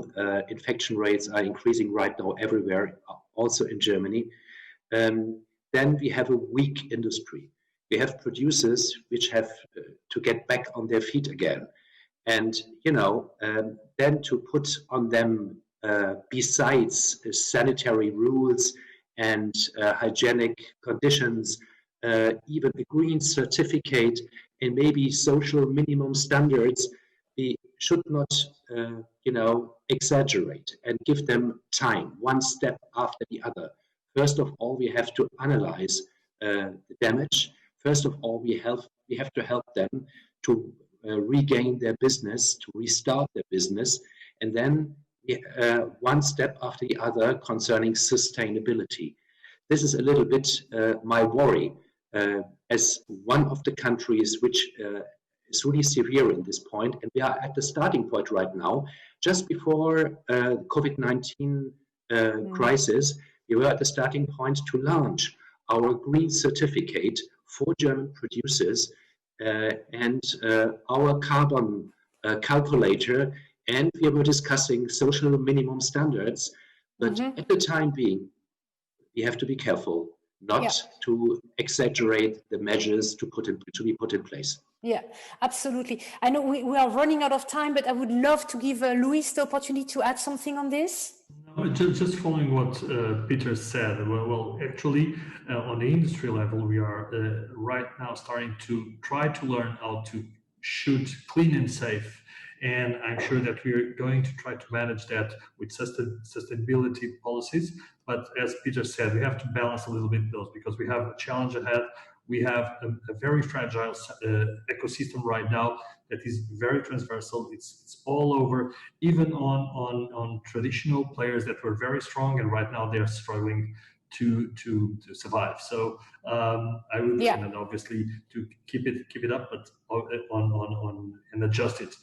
infection rates are increasing right now everywhere, also in Germany, then we have a weak industry. We have producers which have to get back on their feet again. And, you know, then to put on them, besides sanitary rules and hygienic conditions, even a green certificate and maybe social minimum standards, we should not, you know, exaggerate and give them time, one step after the other. First of all, we have to analyze the damage. First of all, we have to help them to regain their business, to restart their business, and then one step after the other concerning sustainability. This is a little bit my worry as one of the countries which is really severe in this point, and we are at the starting point right now. Just before COVID-19 crisis, we were at the starting point to launch our green certificate for German producers and our carbon calculator, and we were discussing social minimum standards. But at the time being, we have to be careful not to exaggerate the measures to be put in place. Yeah, absolutely. I know we are running out of time, but I would love to give Luis the opportunity to add something on this. No, just following what Peter said. Well, actually, on the industry level, we are right now starting to try to learn how to shoot clean and safe. And I'm sure that we're going to try to manage that with sustainability policies. But as Peter said, we have to balance a little bit those, because we have a challenge ahead. We have a very fragile ecosystem right now that is very transversal. It's all over, even on traditional players that were very strong, and right now they're struggling to survive. So I would, and obviously to keep it up, but on and adjust it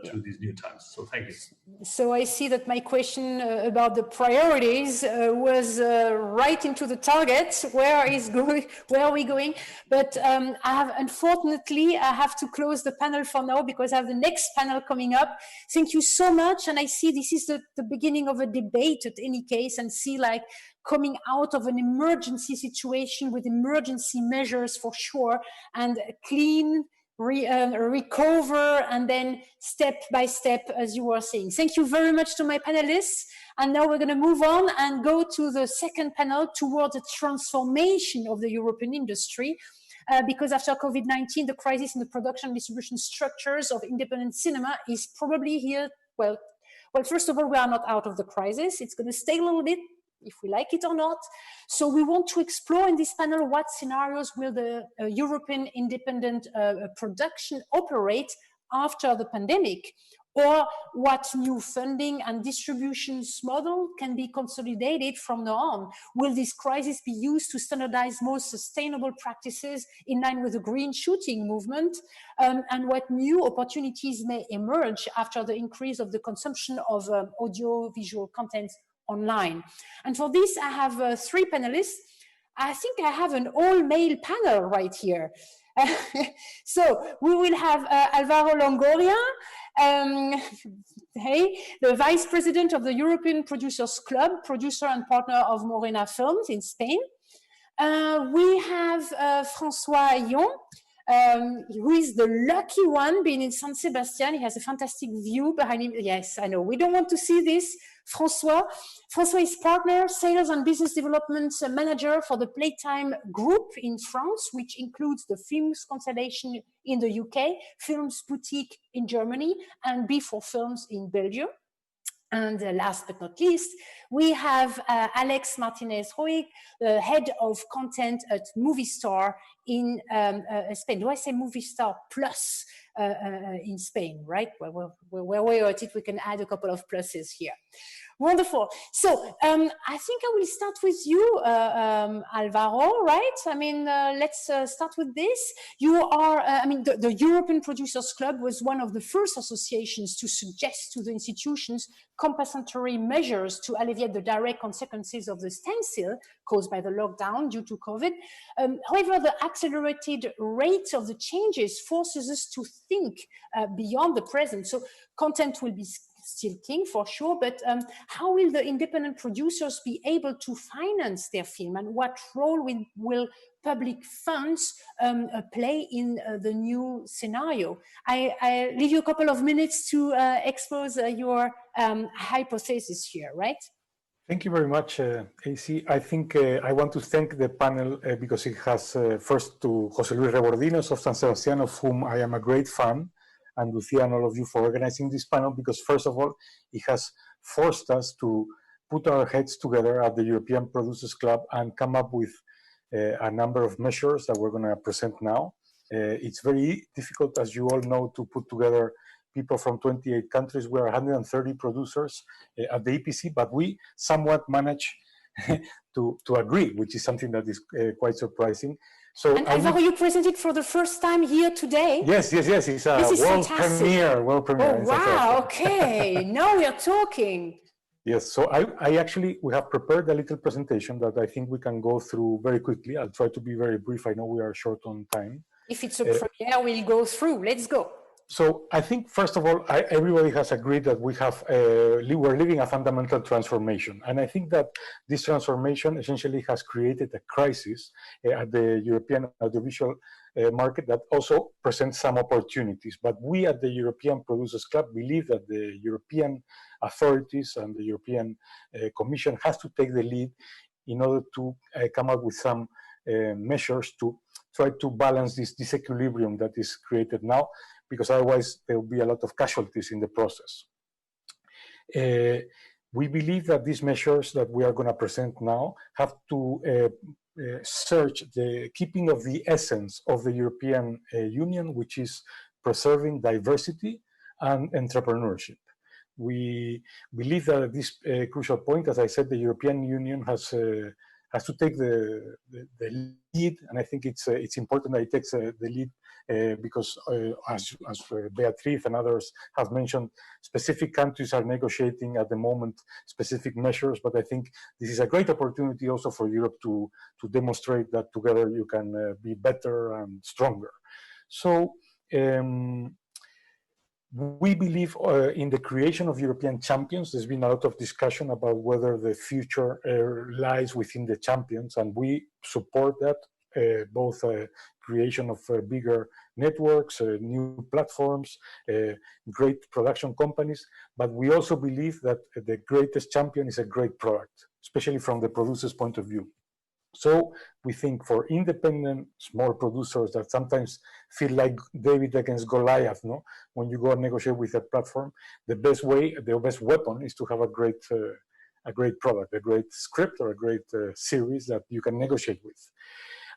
to these new times. So thank you. So I see that my question about the priorities was right into the target. Where are we going? But unfortunately, I have to close the panel for now because I have the next panel coming up. Thank you so much. And I see this is the beginning of a debate at any case, and see like coming out of an emergency situation with emergency measures for sure, and clean, recover, and then step by step, as you were saying. Thank you very much to my panelists. And now we're going to move on and go to the second panel towards the transformation of the European industry. Because after COVID-19, the crisis in the production and distribution structures of independent cinema is probably here. Well, first of all, we are not out of the crisis. It's going to stay a little bit, if we like it or not. So we want to explore in this panel what scenarios will the European independent production operate after the pandemic, or what new funding and distributions model can be consolidated from now on. Will this crisis be used to standardize more sustainable practices in line with the green shooting movement? And what new opportunities may emerge after the increase of the consumption of audiovisual content online? And for this, I have three panelists. I think I have an all-male panel right here. So we will have Alvaro Longoria, the Vice President of the European Producers Club, producer and partner of Morena Films in Spain. We have François Aillon, who is the lucky one being in San Sebastian. He has a fantastic view behind him. Yes, I know, we don't want to see this. François is partner, sales and business development manager for the Playtime Group in France, which includes the Films Constellation in the UK, Films Boutique in Germany, and B4 Films in Belgium. And last but not least, we have Alex Martinez-Roig, the head of content at Movistar in Spain. Do I say Movistar Plus in Spain, right? Well, where we're at it, we can add a couple of pluses here. Wonderful. So I think I will start with you, Alvaro, right? I mean, let's start with this. You are, I mean, the European Producers Club was one of the first associations to suggest to the institutions compensatory measures to alleviate the direct consequences of the standstill caused by the lockdown due to COVID. However, the accelerated rate of the changes forces us to think beyond the present. So content will be still king for sure, but how will the independent producers be able to finance their film, and what role will public funds play in the new scenario? I leave you a couple of minutes to expose your hypothesis here, right? Thank you very much, AC. I think I want to thank the panel because it has first to José Luis Rebordinos of San Sebastián, of whom I am a great fan, and Lucia and all of you for organizing this panel, because first of all, it has forced us to put our heads together at the European Producers Club and come up with a number of measures that we're going to present now. It's very difficult, as you all know, to put together people from 28 countries. We are 130 producers at the EPC, but we somewhat manage to agree, which is something that is quite surprising. So, and Alvaro, you presented for the first time here today. Yes. It's a world premiere. Oh, wow, okay. Now we are talking. Yes, so I actually, we have prepared a little presentation that I think we can go through very quickly. I'll try to be very brief. I know we are short on time. If it's a premiere, we'll go through. Let's go. So I think, first of all, everybody has agreed that we're living a fundamental transformation. And I think that this transformation essentially has created a crisis at the European audiovisual market that also presents some opportunities. But we at the European Producers Club believe that the European authorities and the European Commission has to take the lead in order to come up with some measures to try to balance this disequilibrium that is created now, because otherwise there will be a lot of casualties in the process. We believe that these measures that we are going to present now have to search the keeping of the essence of the European Union, which is preserving diversity and entrepreneurship. We believe that at this crucial point, as I said, the European Union has to take the lead, and I think it's important that it takes the lead because as Beatriz and others have mentioned, specific countries are negotiating at the moment specific measures, but I think this is a great opportunity also for Europe to demonstrate that together you can be better and stronger. So we believe in the creation of European champions. There's been a lot of discussion about whether the future lies within the champions, and we support that, both creation of bigger networks, new platforms, great production companies, but we also believe that the greatest champion is a great product, especially from the producer's point of view. So we think for independent small producers that sometimes feel like David against Goliath, no? When you go and negotiate with a platform, the best weapon is to have a great product, a great script or a great series that you can negotiate with.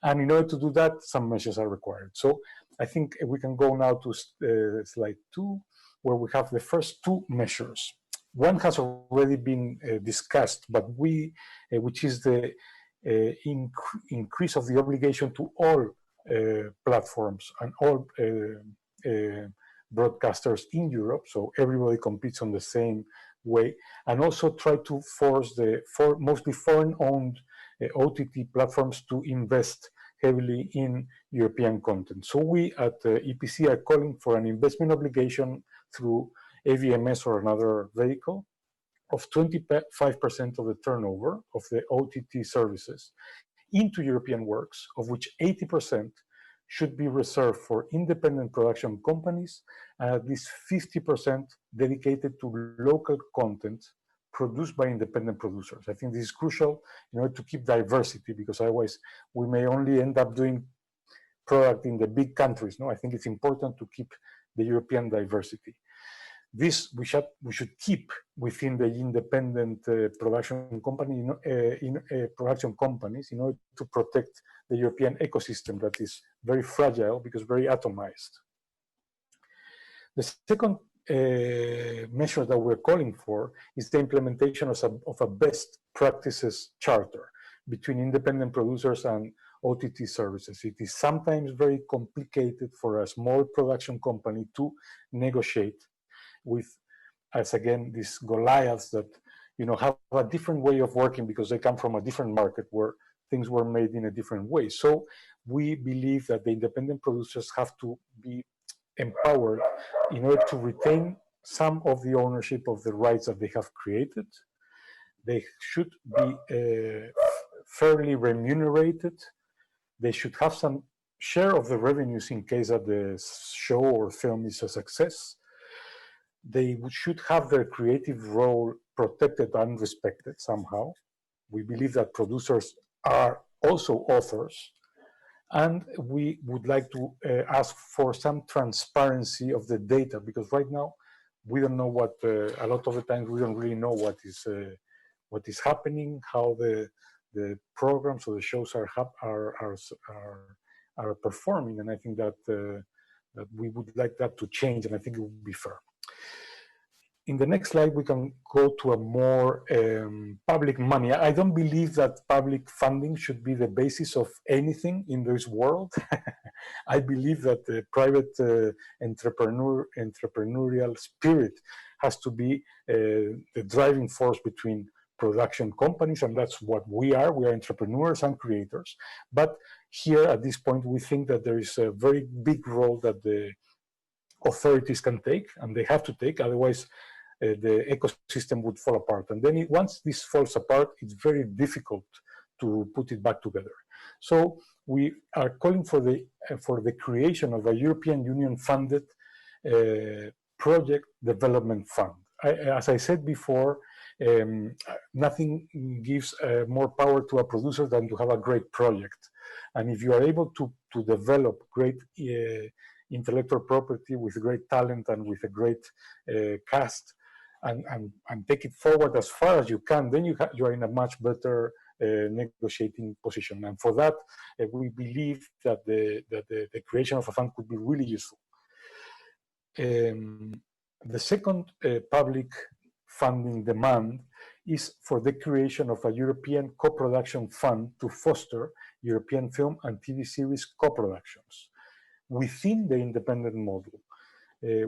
And in order to do that, some measures are required. So I think we can go now to slide 2, where we have the first 2 measures. One has already been discussed, but which is the increase of the obligation to all platforms and all broadcasters in Europe, so everybody competes on the same way, and also try to force the mostly foreign-owned OTT platforms to invest heavily in European content. So we at EPC are calling for an investment obligation through AVMS or another vehicle of 25% of the turnover of the OTT services into European works, of which 80% should be reserved for independent production companies, and at least 50% dedicated to local content produced by independent producers. I think this is crucial in order to keep diversity, because otherwise we may only end up doing product in the big countries. No, I think it's important to keep the European diversity. this we should keep within the independent production company, production companies, in order to protect the European ecosystem that is very fragile because very atomized. The second measure that we're calling for is the implementation of a best practices charter between independent producers and OTT services. It is sometimes very complicated for a small production company to negotiate with, as again, these Goliaths that have a different way of working because they come from a different market where things were made in a different way. So we believe that the independent producers have to be empowered in order to retain some of the ownership of the rights that they have created. They should be fairly remunerated. They should have some share of the revenues in case that the show or film is a success. They should have their creative role protected and respected somehow. We believe that producers are also authors. And we would like to ask for some transparency of the data, because right now we don't know what, a lot of the times we don't really know what is happening, how the programs or the shows are performing. And I think that, that we would like that to change, and I think it would be fair. In the next slide, we can go to a more public money. I don't believe that public funding should be the basis of anything in this world. I believe that the private entrepreneurial spirit has to be the driving force between production companies, and that's what we are. We are entrepreneurs and creators. But here at this point, we think that there is a very big role that the authorities can take, and they have to take, otherwise the ecosystem would fall apart. And then once this falls apart, it's very difficult to put it back together. So we are calling for the creation of a European Union funded project development fund. As I said before, nothing gives more power to a producer than to have a great project. And if you are able to develop great intellectual property with great talent and with a great cast, and take it forward as far as you can, then you are in a much better negotiating position. And for that, we believe that the creation of a fund could be really useful. The second public funding demand is for the creation of a European co-production fund to foster European film and TV series co-productions within the independent model.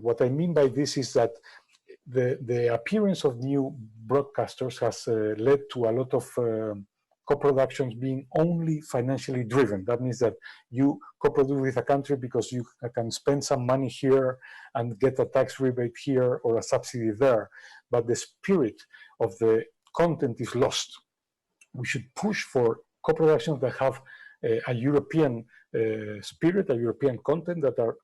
What I mean by this is that the appearance of new broadcasters has led to a lot of co-productions being only financially driven. That means that you co-produce with a country because you can spend some money here and get a tax rebate here or a subsidy there, but the spirit of the content is lost. We should push for co-productions that have a European spirit, a European content, that are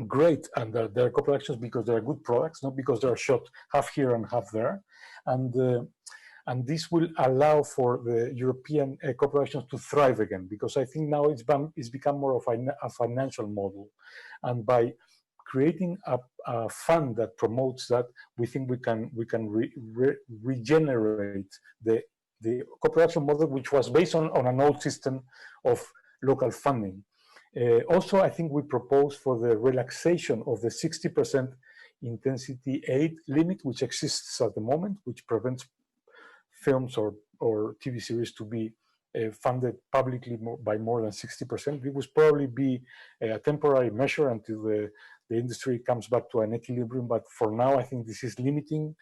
great, and they're co-productions because they're good products, not because they're shot half here and half there. And this will allow for the European co-productions to thrive again, because I think now it's become more of a financial model. And by creating a fund that promotes that, we think we can regenerate the co-production model, which was based on an old system of local funding. Also, I think we propose for the relaxation of the 60% intensity aid limit, which exists at the moment, which prevents films or TV series to be funded publicly by more than 60%. It would probably be a temporary measure until the industry comes back to an equilibrium. But for now, I think this is limiting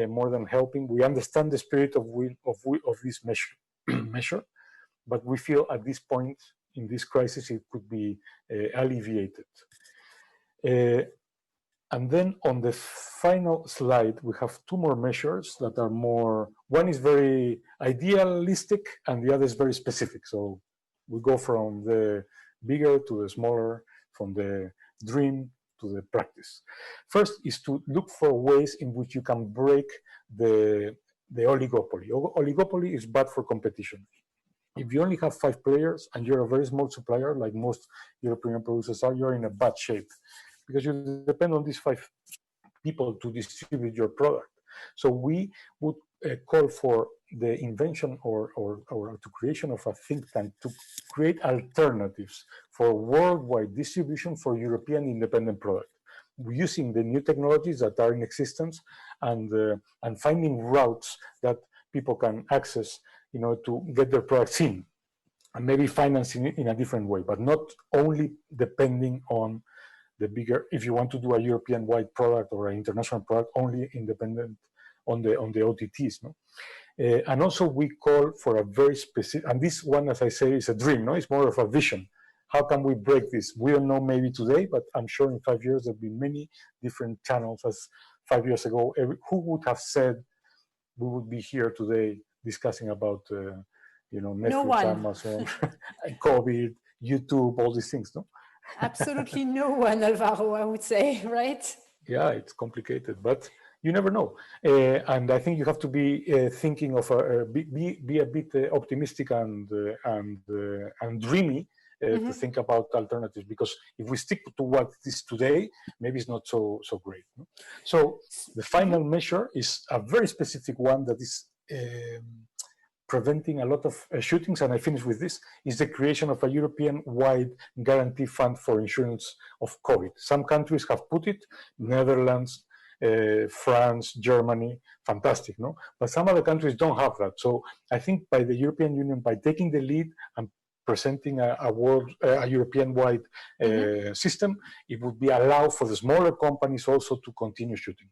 more than helping. We understand the spirit of this measure, but we feel at this point in this crisis it could be alleviated. And then on the final slide, we have two more measures that are more, one is very idealistic and the other is very specific. So we go from the bigger to the smaller, from the dream to the practice. First is to look for ways in which you can break the oligopoly. Oligopoly is bad for competition. If you only have 5 players and you're a very small supplier, like most European producers are, you're in a bad shape, because you depend on these 5 people to distribute your product. So we would call for the invention or to creation of a think tank to create alternatives for worldwide distribution for European independent product, using the new technologies that are in existence and finding routes that people can access, to get their products in, and maybe financing it in a different way, but not only depending on the bigger, if you want to do a European-wide product or an international product, only independent on the OTTs, no? And also we call for a very specific, and this one, as I say, is a dream, no? It's more of a vision. How can we break this? We don't know maybe today, but I'm sure in 5 years there'll be many different channels. As 5 years ago, who would have said we would be here today discussing about, Netflix, no one. Amazon, COVID, YouTube, all these things, no? Absolutely no one, Alvaro, I would say, right? Yeah, it's complicated, but you never know. And I think you have to be thinking of be a bit optimistic and dreamy to think about alternatives, because if we stick to what is today, maybe it's not so great. No? So the final measure is a very specific one that is preventing a lot of shootings, and I finish with this, is the creation of a European-wide guarantee fund for insurance of COVID. Some countries have put it, Netherlands, France, Germany, fantastic, no? But some other countries don't have that. So I think by the European Union, by taking the lead and presenting a European-wide system, it would be allowed for the smaller companies also to continue shooting.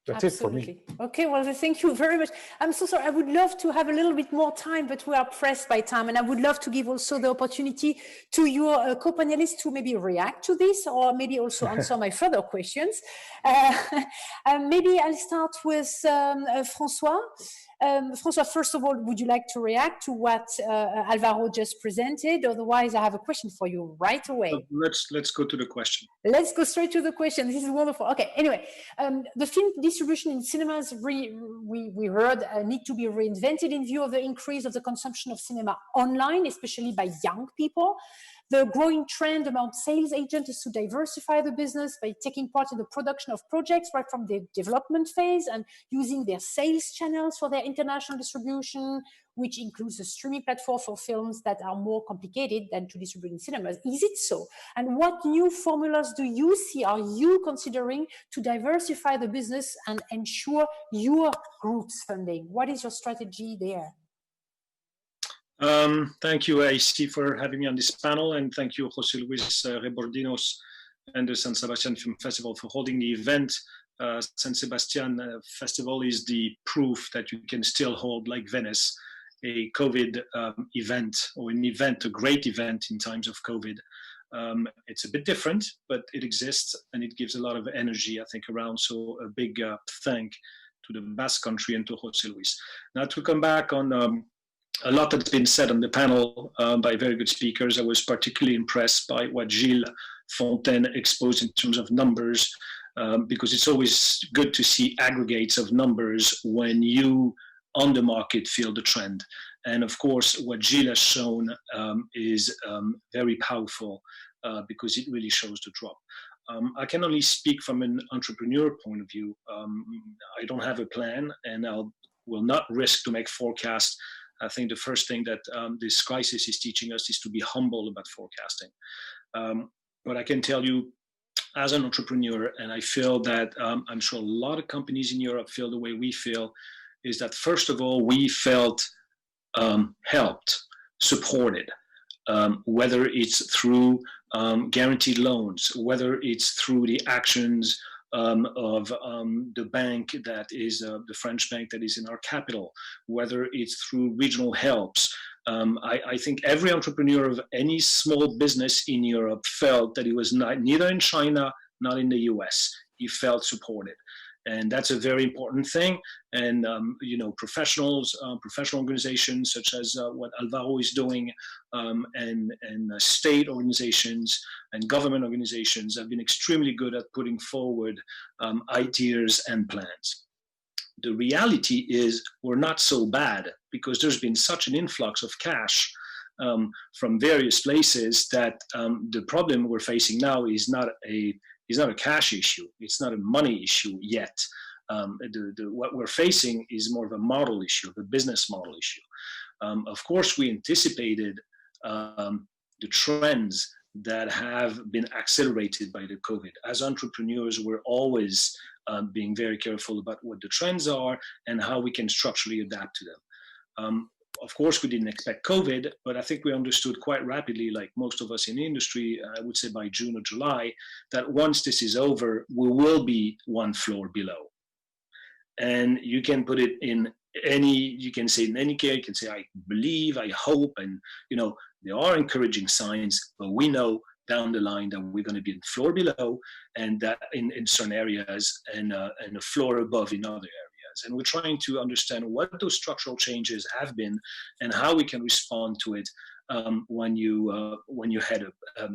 That's Absolutely. it for me. Okay, well, thank you very much. I'm so sorry. I would love to have a little bit more time, but we are pressed by time. And I would love to give also the opportunity to your co-panelists to maybe react to this, or maybe also answer my further questions. Maybe I'll start with François. François, first of all, would you like to react to what Alvaro just presented? Otherwise, I have a question for you right away. Let's go to the question. Let's go straight to the question. This is wonderful. Okay, anyway, the film distribution in cinemas, we heard, need to be reinvented in view of the increase of the consumption of cinema online, especially by young people. The growing trend among sales agents is to diversify the business by taking part in the production of projects right from the development phase and using their sales channels for their international distribution, which includes a streaming platform for films that are more complicated than to distribute in cinemas. Is it so? And what new formulas do you see, are you considering to diversify the business and ensure your group's funding? What is your strategy there? Thank you, AC, for having me on this panel, and thank you, José Luis Rebordinos and the San Sebastian Film Festival for holding the event. San Sebastian Festival is the proof that you can still hold, like Venice, a COVID event, or an event, a great event in times of COVID. It's a bit different, but it exists, and it gives a lot of energy, I think, around. So a big thank to the Basque Country and to José Luis. Now to come back on a lot that's been said on the panel by very good speakers. I was particularly impressed by what Gilles Fontaine exposed in terms of numbers, because it's always good to see aggregates of numbers when you on the market feel the trend. And of course, what Gilles has shown is very powerful because it really shows the drop. I can only speak from an entrepreneur point of view. I don't have a plan, and I will not risk to make forecasts. I think the first thing that this crisis is teaching us is to be humble about forecasting. But I can tell you, as an entrepreneur, and I feel that I'm sure a lot of companies in Europe feel the way we feel, is that first of all, we felt helped, supported, whether it's through guaranteed loans, whether it's through the actions of the bank that is the French bank that is in our capital, whether it's through regional helps. I think every entrepreneur of any small business in Europe felt that he was neither in China, not in the US. He felt supported. And that's a very important thing. And, professionals, professional organizations such as what Alvaro is doing, and state organizations and government organizations have been extremely good at putting forward ideas and plans. The reality is we're not so bad because there's been such an influx of cash from various places that the problem we're facing now is not a is not a cash issue. It's not a money issue yet. What we're facing is more of a model issue, a business model issue. Of course, we anticipated the trends that have been accelerated by the COVID. As entrepreneurs, we're always being very careful about what the trends are and how we can structurally adapt to them. Of course, we didn't expect COVID, but I think we understood quite rapidly, like most of us in the industry, I would say by June or July, that once this is over, we will be one floor below. And you can put it in you can say in any case, you can say, I believe, I hope, and there are encouraging signs, but we know down the line that we're going to be in floor below, and that in certain areas, and a floor above in other areas. And we're trying to understand what those structural changes have been and how we can respond to it when you head a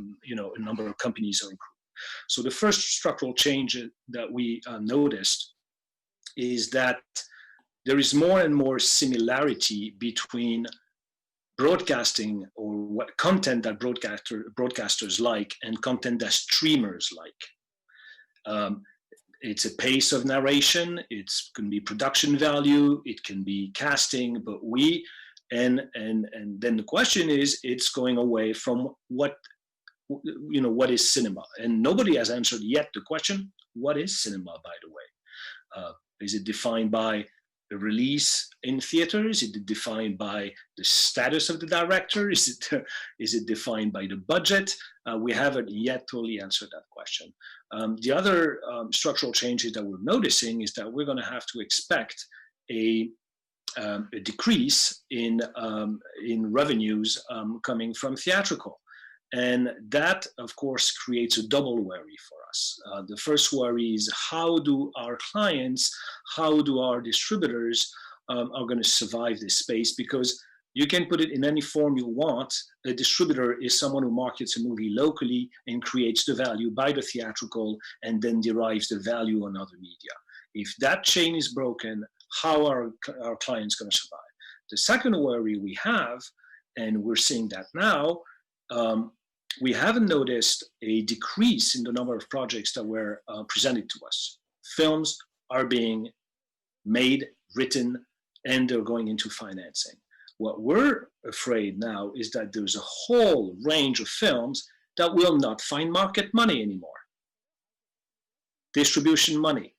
number of companies or a group. So the first structural change that we noticed is that there is more and more similarity between broadcasting, or what content that broadcasters like, and content that streamers like. It's a pace of narration, it can be production value, it can be casting, but and then the question is, it's going away from what is cinema? And nobody has answered yet the question, what is cinema, by the way? Is it defined by the release in theaters? Is it defined by the status of the director? Is it defined by the budget? We haven't yet totally answered that question. The other structural changes that we're noticing is that we're going to have to expect a decrease in revenues coming from theatrical. And that, of course, creates a double worry for us. The first worry is, how do our clients, how do our distributors are going to survive this space? Because you can put it in any form you want. A distributor is someone who markets a movie locally and creates the value by the theatrical and then derives the value on other media. If that chain is broken, how are our clients going to survive? The second worry we have, and we're seeing that now, we haven't noticed a decrease in the number of projects that were presented to us. Films are being made, written, and they're going into financing. What we're afraid now is that there's a whole range of films that will not find market money anymore. Distribution money,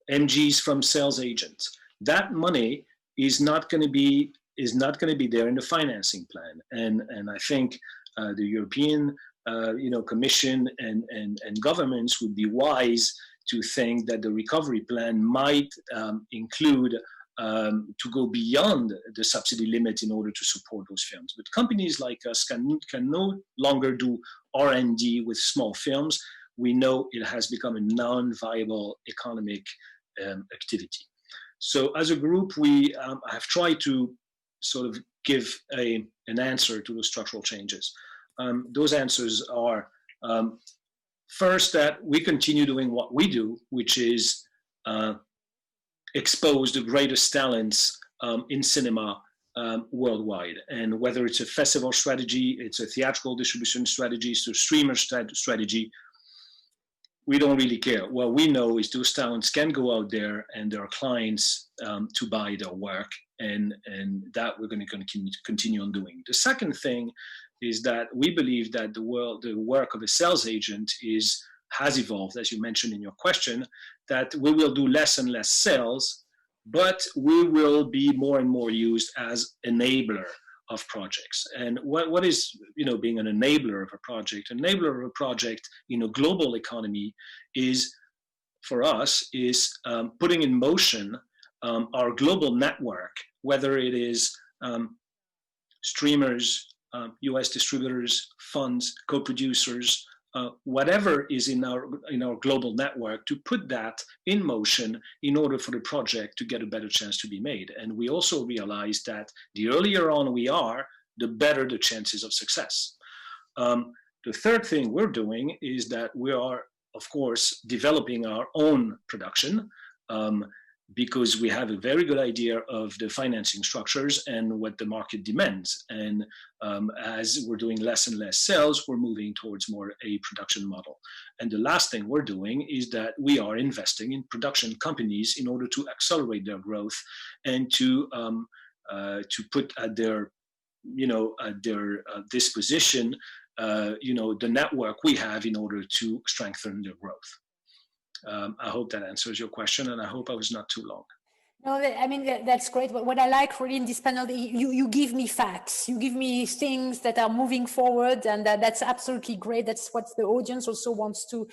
MGs from sales agents. That money is not going to be there in the financing plan. And I think the European Commission and governments would be wise to think that the recovery plan might include to go beyond the subsidy limit in order to support those films. But companies like us can no longer do R&D with small films. We know it has become a non-viable economic activity. So as a group, we have tried to sort of give an answer to those structural changes. Those answers are, first, that we continue doing what we do, which is expose the greatest talents in cinema worldwide. And whether it's a festival strategy, it's a theatrical distribution strategy, it's a streamer strategy, we don't really care. What we know is those talents can go out there and there are clients to buy their work, and that we're going to continue on doing. The second thing is that we believe that the work of a sales agent has evolved, as you mentioned in your question, that we will do less and less sales, but we will be more and more used as enabler of projects. And what is being an enabler of a project? Enabler of a project in a global economy is, for us, is putting in motion our global network, whether it is streamers, US distributors, funds, co-producers, whatever is in our global network, to put that in motion in order for the project to get a better chance to be made. And we also realize that the earlier on we are, the better the chances of success. The third thing we're doing is that we are, of course, developing our own production. because we have a very good idea of the financing structures and what the market demands. And as we're doing less and less sales, we're moving towards more a production model. And the last thing we're doing is that we are investing in production companies in order to accelerate their growth and to put at their, disposition, the network we have in order to strengthen their growth. I hope that answers your question, and I hope I was not too long. No, I mean, that's great. But what I like really in this panel, you give me facts, you give me things that are moving forward, and that's absolutely great. That's what the audience also wants to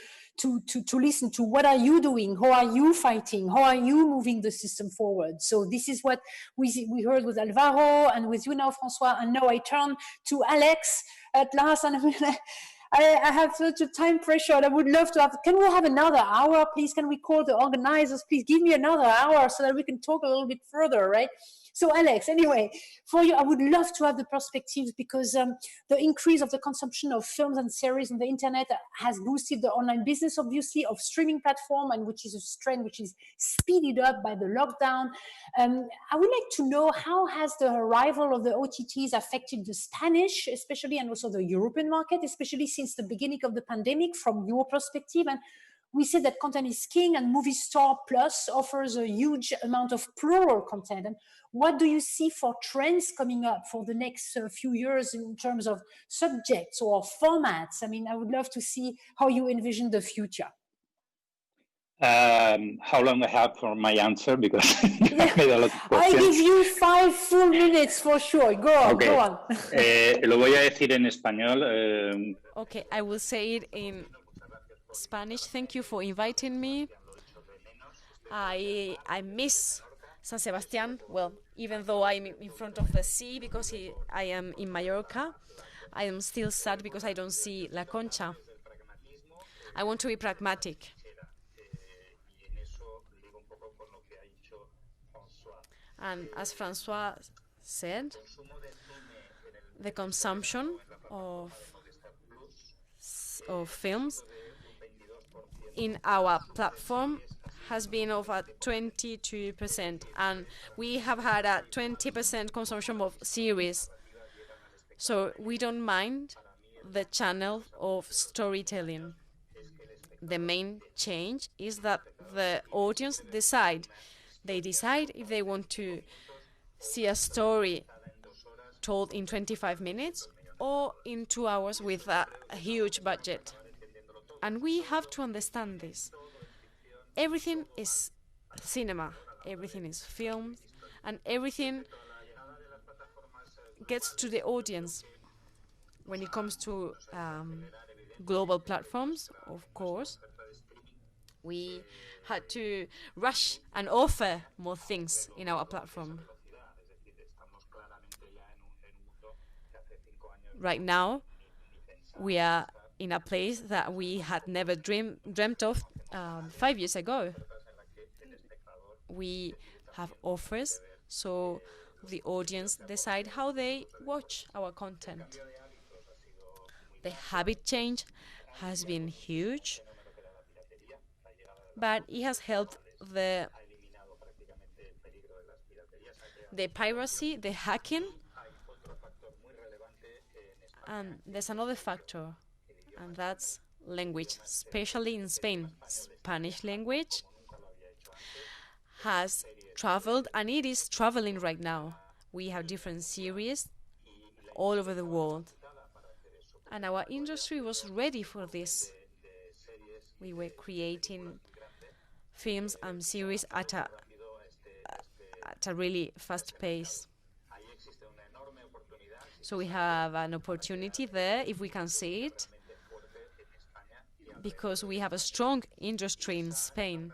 listen to. What are you doing? How are you fighting? How are you moving the system forward? So this is what we heard with Alvaro and with you now, Francois, and now I turn to Alex at last, and I have such a time pressure, and I would love to have, can we have another hour, please? Can we call the organizers, please give me another hour so that we can talk a little bit further, right? So Alex, anyway, for you, I would love to have the perspectives, because the increase of the consumption of films and series on the internet has boosted the online business, obviously, of streaming platform, and which is a trend which is speeded up by the lockdown. I would like to know, how has the arrival of the OTTs affected the Spanish, especially, and also the European market, especially since the beginning of the pandemic, from your perspective? And we say that content is king, and Movie Star Plus offers a huge amount of plural content. And what do you see for trends coming up for the next few years in terms of subjects or formats? I mean, I would love to see how you envision the future. How long I have for my answer? Because you have made a lot of questions. I give you 5 full minutes for sure. Go on, okay. Go on. Lo voy a decir en español. Okay, I will say it in Spanish. Thank you for inviting me. I miss San Sebastián. Well, even though I'm in front of the sea, because I am in Mallorca, I am still sad because I don't see La Concha. I want to be pragmatic. And as Francois said, the consumption of films in our platform has been over 22%, and we have had a 20% consumption of series. So we don't mind the channel of storytelling. The main change is that the audience decide. They decide if they want to see a story told in 25 minutes or in 2 hours with a huge budget. And we have to understand this. Everything is cinema, everything is film, and everything gets to the audience. When it comes to global platforms, of course, we had to rush and offer more things in our platform. Right now, we are in a place that we had never dreamt of 5 years ago. We have offers, so the audience decide how they watch our content. The habit change has been huge, but it has helped the piracy, the hacking, and there's another factor, and that's language, especially in Spain. Spanish language has traveled, and it is traveling right now. We have different series all over the world, and our industry was ready for this. We were creating films and series at a really fast pace. So we have an opportunity there, if we can see it, because we have a strong industry in Spain.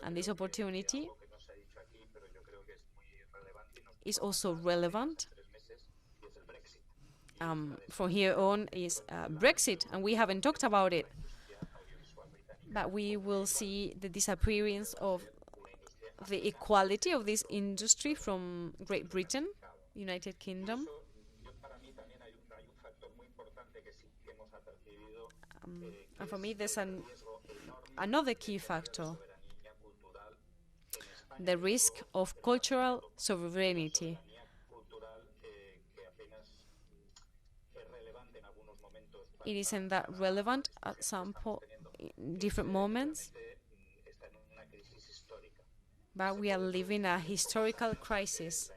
And this opportunity is also relevant. From here on is Brexit, and we haven't talked about it. But we will see the disappearance of the equality of this industry from Great Britain, United Kingdom. And for me, there's another key factor. the risk of cultural sovereignty. It isn't that relevant at some different moments, but we are living a historical crisis.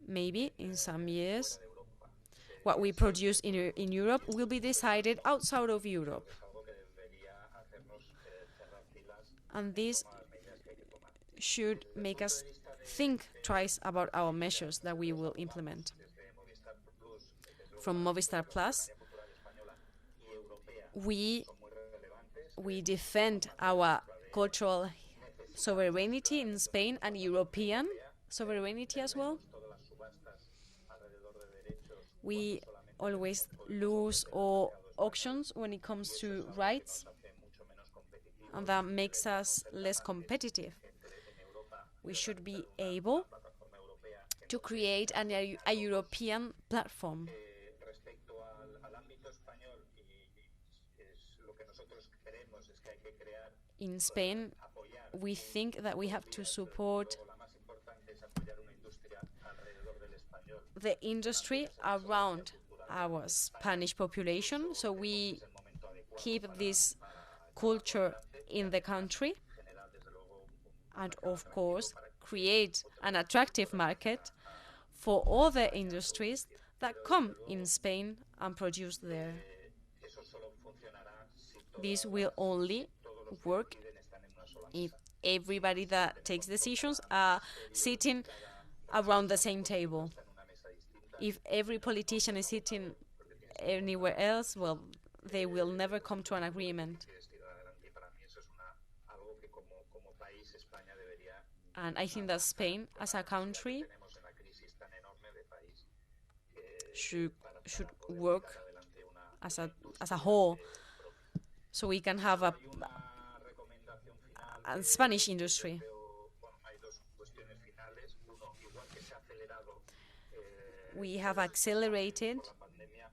Maybe in some years, what we produce in Europe will be decided outside of Europe. And this should make us think twice about our measures that we will implement. From Movistar Plus, we defend our cultural sovereignty in Spain and European sovereignty as well. We always lose our auctions when it comes to rights, and that makes us less competitive. We should be able to create a European platform. In Spain, we think that we have to support the industry around our Spanish population, so we keep this culture in the country, and of course create an attractive market for all the industries that come in Spain and produce there. This will only work if everybody that takes decisions are sitting around the same table. If every politician is sitting anywhere else, well, they will never come to an agreement. And I think that Spain, as a country, should work as a whole, so we can have a Spanish industry. We have accelerated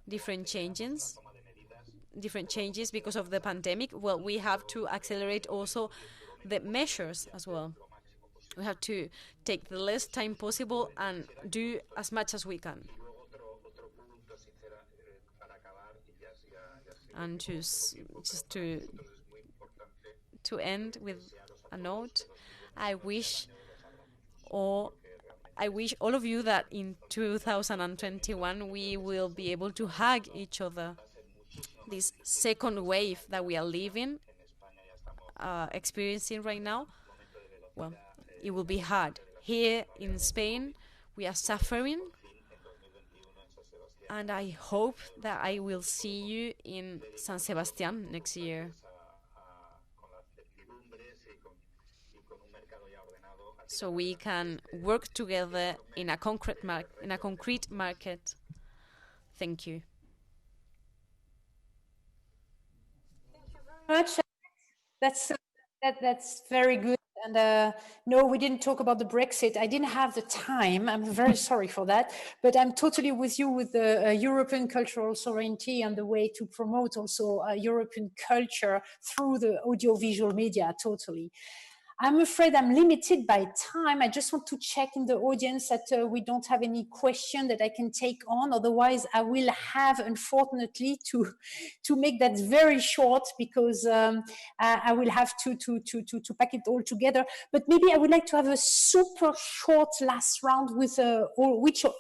different changes because of the pandemic. Well, we have to accelerate also the measures as well. We have to take the less time possible and do as much as we can. And just to end with a note, I wish all of you that in 2021 we will be able to hug each other. This second wave that we are living, experiencing right now, well, it will be hard. Here in Spain, we are suffering, and I hope that I will see you in San Sebastián next year. So we can work together in a concrete market. Thank you. Thank you very much. That's very good. And no, we didn't talk about the Brexit. I didn't have the time. I'm very sorry for that. But I'm totally with you with the European cultural sovereignty and the way to promote also European culture through the audiovisual media, totally. I'm afraid I'm limited by time. I just want to check in the audience that we don't have any question that I can take on. Otherwise, I will have, unfortunately, to make that very short because I will have to pack it all together. But maybe I would like to have a super short last round with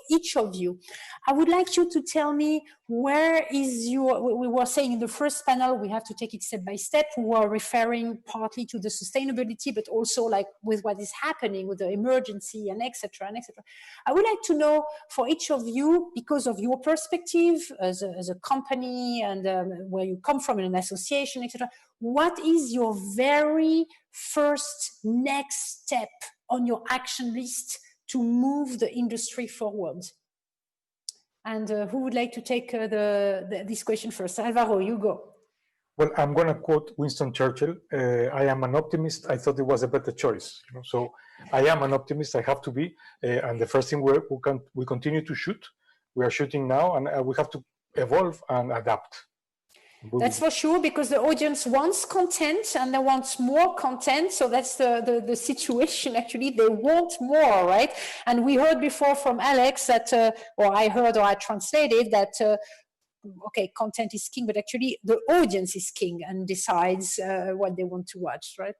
each of you. I would like you to tell me where is we were saying in the first panel, we have to take it step by step. We were referring partly to the sustainability, but also like with what is happening with the emergency and etc. and etc. I would like to know for each of you, because of your perspective as a company and where you come from in an association, etc. What is your very first next step on your action list to move the industry forward? And who would like to take this question first? Alvaro, you go. Well, I'm going to quote Winston Churchill. I am an optimist. I thought it was a better choice. So I am an optimist. I have to be. And the first thing we continue to shoot. We are shooting now, and we have to evolve and adapt. That's for sure, because the audience wants content and they want more content. So that's the situation. Actually, they want more, right? And we heard before from Alex that, or I heard or I translated that, okay, content is king, but actually the audience is king and decides what they want to watch, right?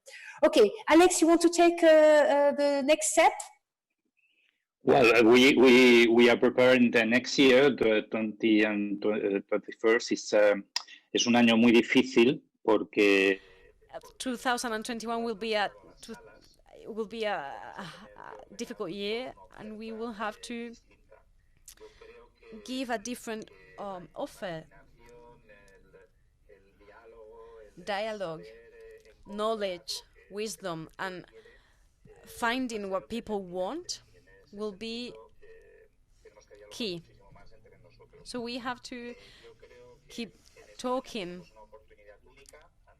Okay, Alex, you want to take the next step? Well, we are preparing the next year, the 20 and 21st. Es un año muy difícil porque 2021 will be a difficult year, and we will have to give a different offer. Dialogue, knowledge, wisdom, and finding what people want will be key. So we have to keep talking.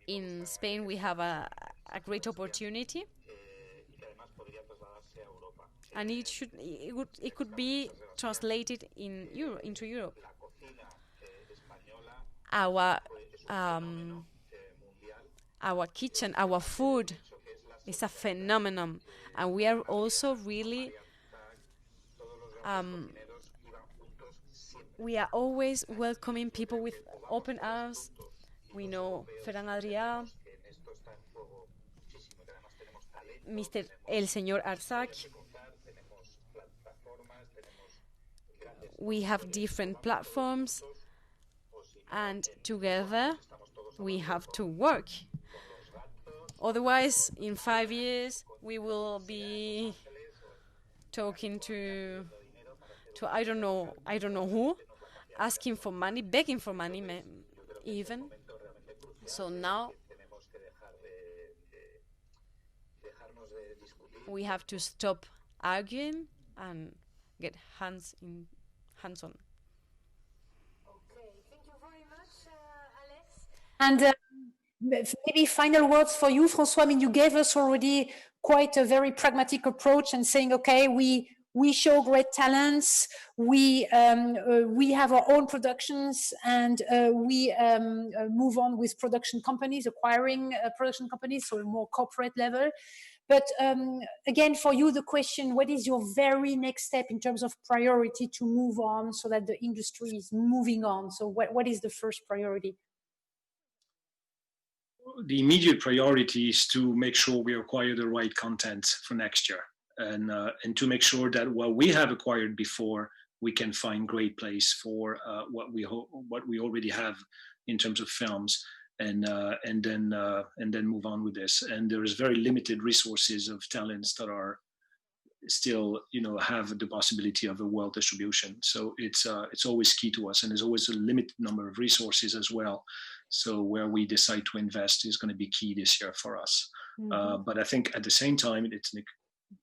In Spain, we have a great opportunity, and it could be translated into Europe. Our kitchen, our food is a phenomenon, and we are also really we are always welcoming people with open arms. We know Ferran Adrià, el señor Arzac. We have different platforms, and together we have to work. Otherwise, in 5 years, we will be talking to I don't know who, asking for money, begging for money, even. So now we have to stop arguing and get hands on. Okay, thank you very much, Alex. And maybe final words for you, François. I mean, you gave us already quite a very pragmatic approach and saying, okay, we show great talents, we have our own productions, and we move on with production companies, acquiring production companies, so a more corporate level. But again, for you, the question, what is your very next step in terms of priority to move on so that the industry is moving on? So what is the first priority? The immediate priority is to make sure we acquire the right content for next year, and to make sure that what we have acquired before, we can find great place for what we already have in terms of films, and then move on with this. And there is very limited resources of talents that are still, have the possibility of a world distribution. So it's always key to us, and there's always a limited number of resources as well. So where we decide to invest is going to be key this year for us. Mm-hmm. But I think at the same time, it's a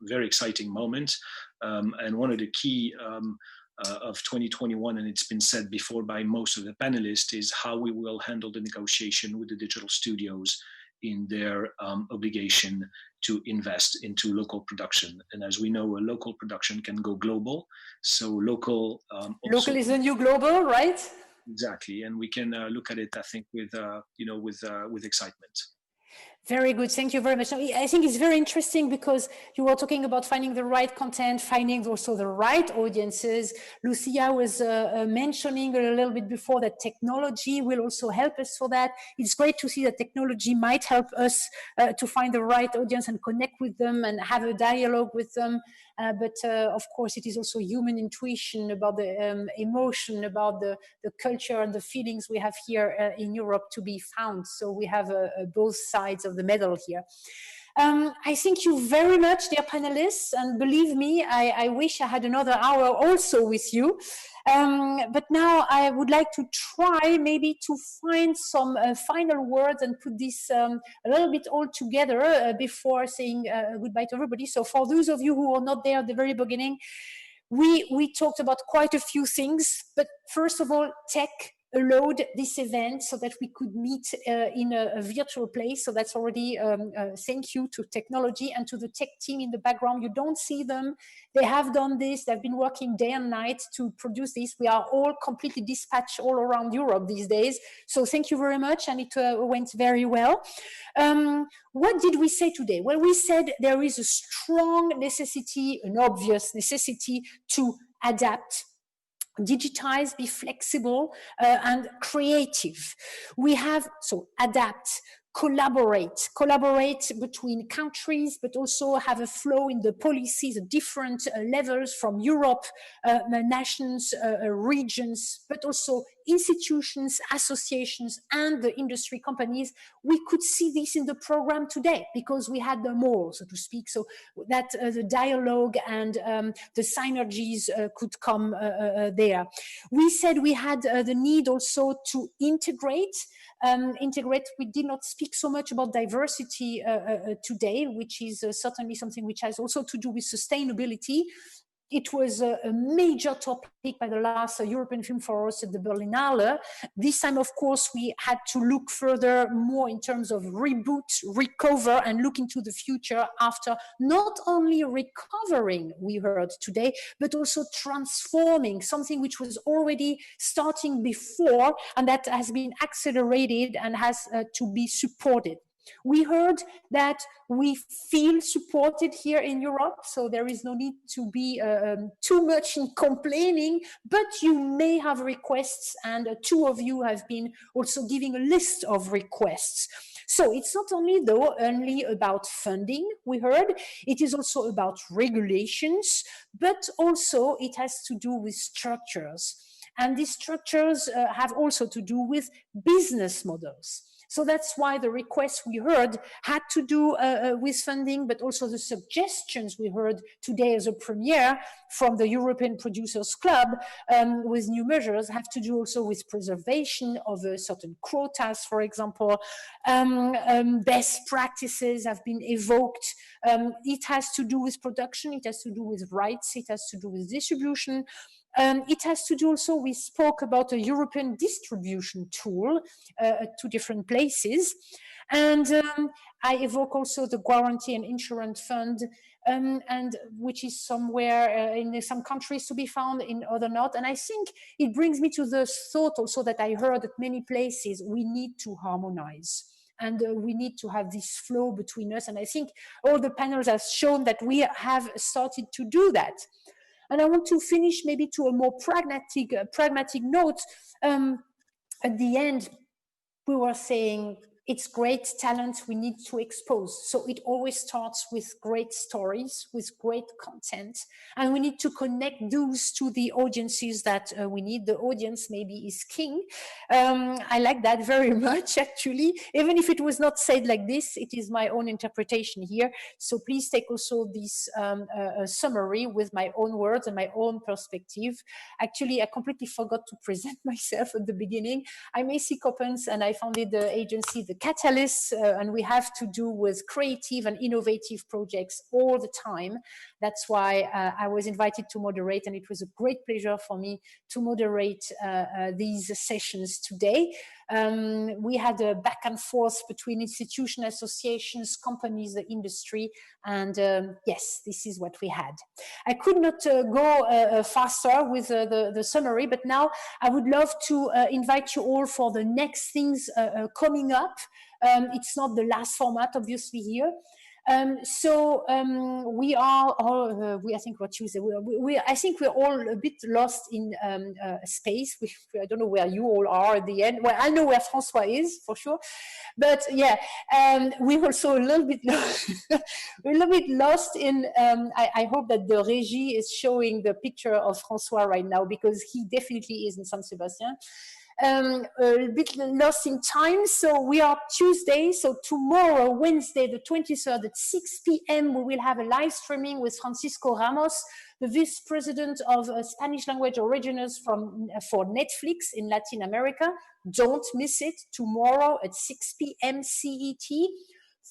very exciting moment. And one of the key of 2021, and it's been said before by most of the panelists, is how we will handle the negotiation with the digital studios in their obligation to invest into local production. And as we know, a local production can go global. So local is the new global, right? Exactly, and we can look at it, I think, with excitement. Very good. Thank you very much. I think it's very interesting because you were talking about finding the right content, finding also the right audiences. Lucia was mentioning a little bit before that technology will also help us for that. It's great to see that technology might help us to find the right audience and connect with them and have a dialogue with them. But of course, it is also human intuition about the emotion, about the culture and the feelings we have here in Europe to be found. So we have both sides of the medal here. I thank you very much, dear panelists, and believe me, I wish I had another hour also with you. But now I would like to try maybe to find some final words and put this a little bit all together before saying goodbye to everybody. So for those of you who are not there at the very beginning, we talked about quite a few things, but first of all, tech allowed this event so that we could meet in a virtual place. So that's already thank you to technology and to the tech team in the background. You don't see them. They have done this. They've been working day and night to produce this. We are all completely dispatched all around Europe these days. So thank you very much. And it went very well. What did we say today? Well, we said there is a strong necessity, an obvious necessity to adapt, digitize, be flexible and creative. We have, so adapt, collaborate between countries, but also have a flow in the policies at different levels from Europe, nations, regions, but also institutions, associations, and the industry companies. We could see this in the program today because we had them all, so to speak, so that the dialogue and the synergies could come there. We said we had the need also to integrate. We did not speak so much about diversity today, which is certainly something which has also to do with sustainability. It was a major topic by the last European Film Forest at the Berlinale. This time, of course, we had to look further, more in terms of reboot, recover, and look into the future after not only recovering, we heard today, but also transforming, something which was already starting before and that has been accelerated and has to be supported. We heard that we feel supported here in Europe, so there is no need to be too much in complaining, but you may have requests, and two of you have been also giving a list of requests. So it's not only about funding, we heard, it is also about regulations, but also it has to do with structures. And these structures have also to do with business models. So that's why the requests we heard had to do with funding, but also the suggestions we heard today as a premiere from the European Producers Club with new measures have to do also with preservation of certain quotas, for example. Best practices have been evoked. It has to do with production, it has to do with rights, it has to do with distribution. It has to do also, we spoke about a European distribution tool at two different places. And I evoke also the guarantee and insurance fund, and which is somewhere in some countries to be found, in other not. And I think it brings me to the thought also that I heard at many places, we need to harmonize. And we need to have this flow between us. And I think all the panels have shown that we have started to do that. And I want to finish maybe to a more pragmatic note. At the end, we were saying it's great talent we need to expose. So it always starts with great stories, with great content, and we need to connect those to the audiences that we need. The audience maybe is king. I like that very much, actually. Even if it was not said like this, it is my own interpretation here. So please take also this summary with my own words and my own perspective. Actually, I completely forgot to present myself at the beginning. I'm Macy Coppens, and I founded the agency, The Catalyst, and we have to do with creative and innovative projects all the time. That's why I was invited to moderate, and it was a great pleasure for me to moderate these sessions today. We had a back and forth between institutions, associations, companies, the industry, and yes, this is what we had. I could not go faster with the summary, but now I would love to invite you all for the next things coming up. It's not the last format, obviously, here. We are all, I think what Tuesday, I think we're all a bit lost in space. I don't know where you all are at the end. Well, I know where François is for sure, but yeah, we're also a little bit lost. We're a little bit lost in, I hope that the régie is showing the picture of François right now, because he definitely is in San Sebastian. A bit lost in time. So we are Tuesday. So tomorrow, Wednesday, the 23rd at 6 p.m., we will have a live streaming with Francisco Ramos, the vice president of Spanish language originals for Netflix in Latin America. Don't miss it. Tomorrow at 6 p.m. CET.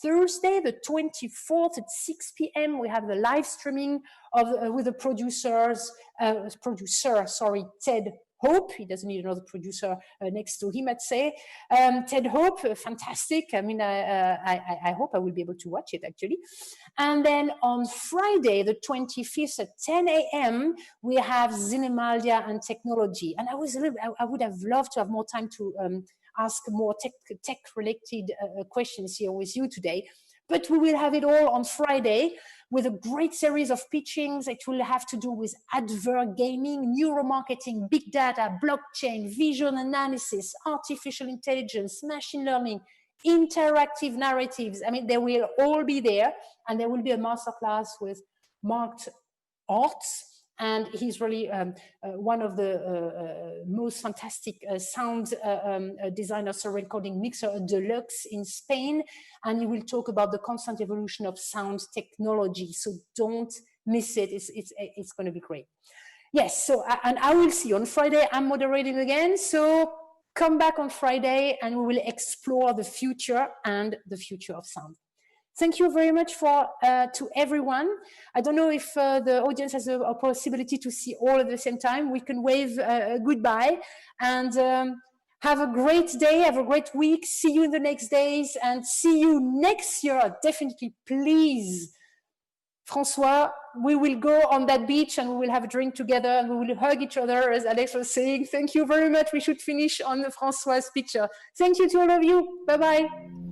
Thursday, the 24th at 6 p.m., we have the live streaming with the producer, Ted Hope. He doesn't need another producer next to him, I'd say. Ted Hope, fantastic. I mean, I hope I will be able to watch it, actually. And then on Friday, the 25th at 10 a.m., we have Zinemalia and technology. And I would have loved to have more time to ask more tech-related questions here with you today. But we will have it all on Friday with a great series of pitchings. It will have to do with advert gaming, neuromarketing, big data, blockchain, vision analysis, artificial intelligence, machine learning, interactive narratives. I mean, they will all be there, and there will be a masterclass with Mark Arts. And he's really one of the most fantastic sound designers, so recording mixer deluxe in Spain. And he will talk about the constant evolution of sound technology. So don't miss it. It's going to be great. Yes, so, and I will see you on Friday. I'm moderating again. So come back on Friday and we will explore the future and the future of sound. Thank you very much to everyone. I don't know if the audience has a possibility to see all at the same time. We can wave goodbye and have a great day, have a great week. See you in the next days and see you next year. Definitely, please. François, we will go on that beach and we will have a drink together and we will hug each other, as Alex was saying. Thank you very much. We should finish on François' picture. Thank you to all of you. Bye-bye.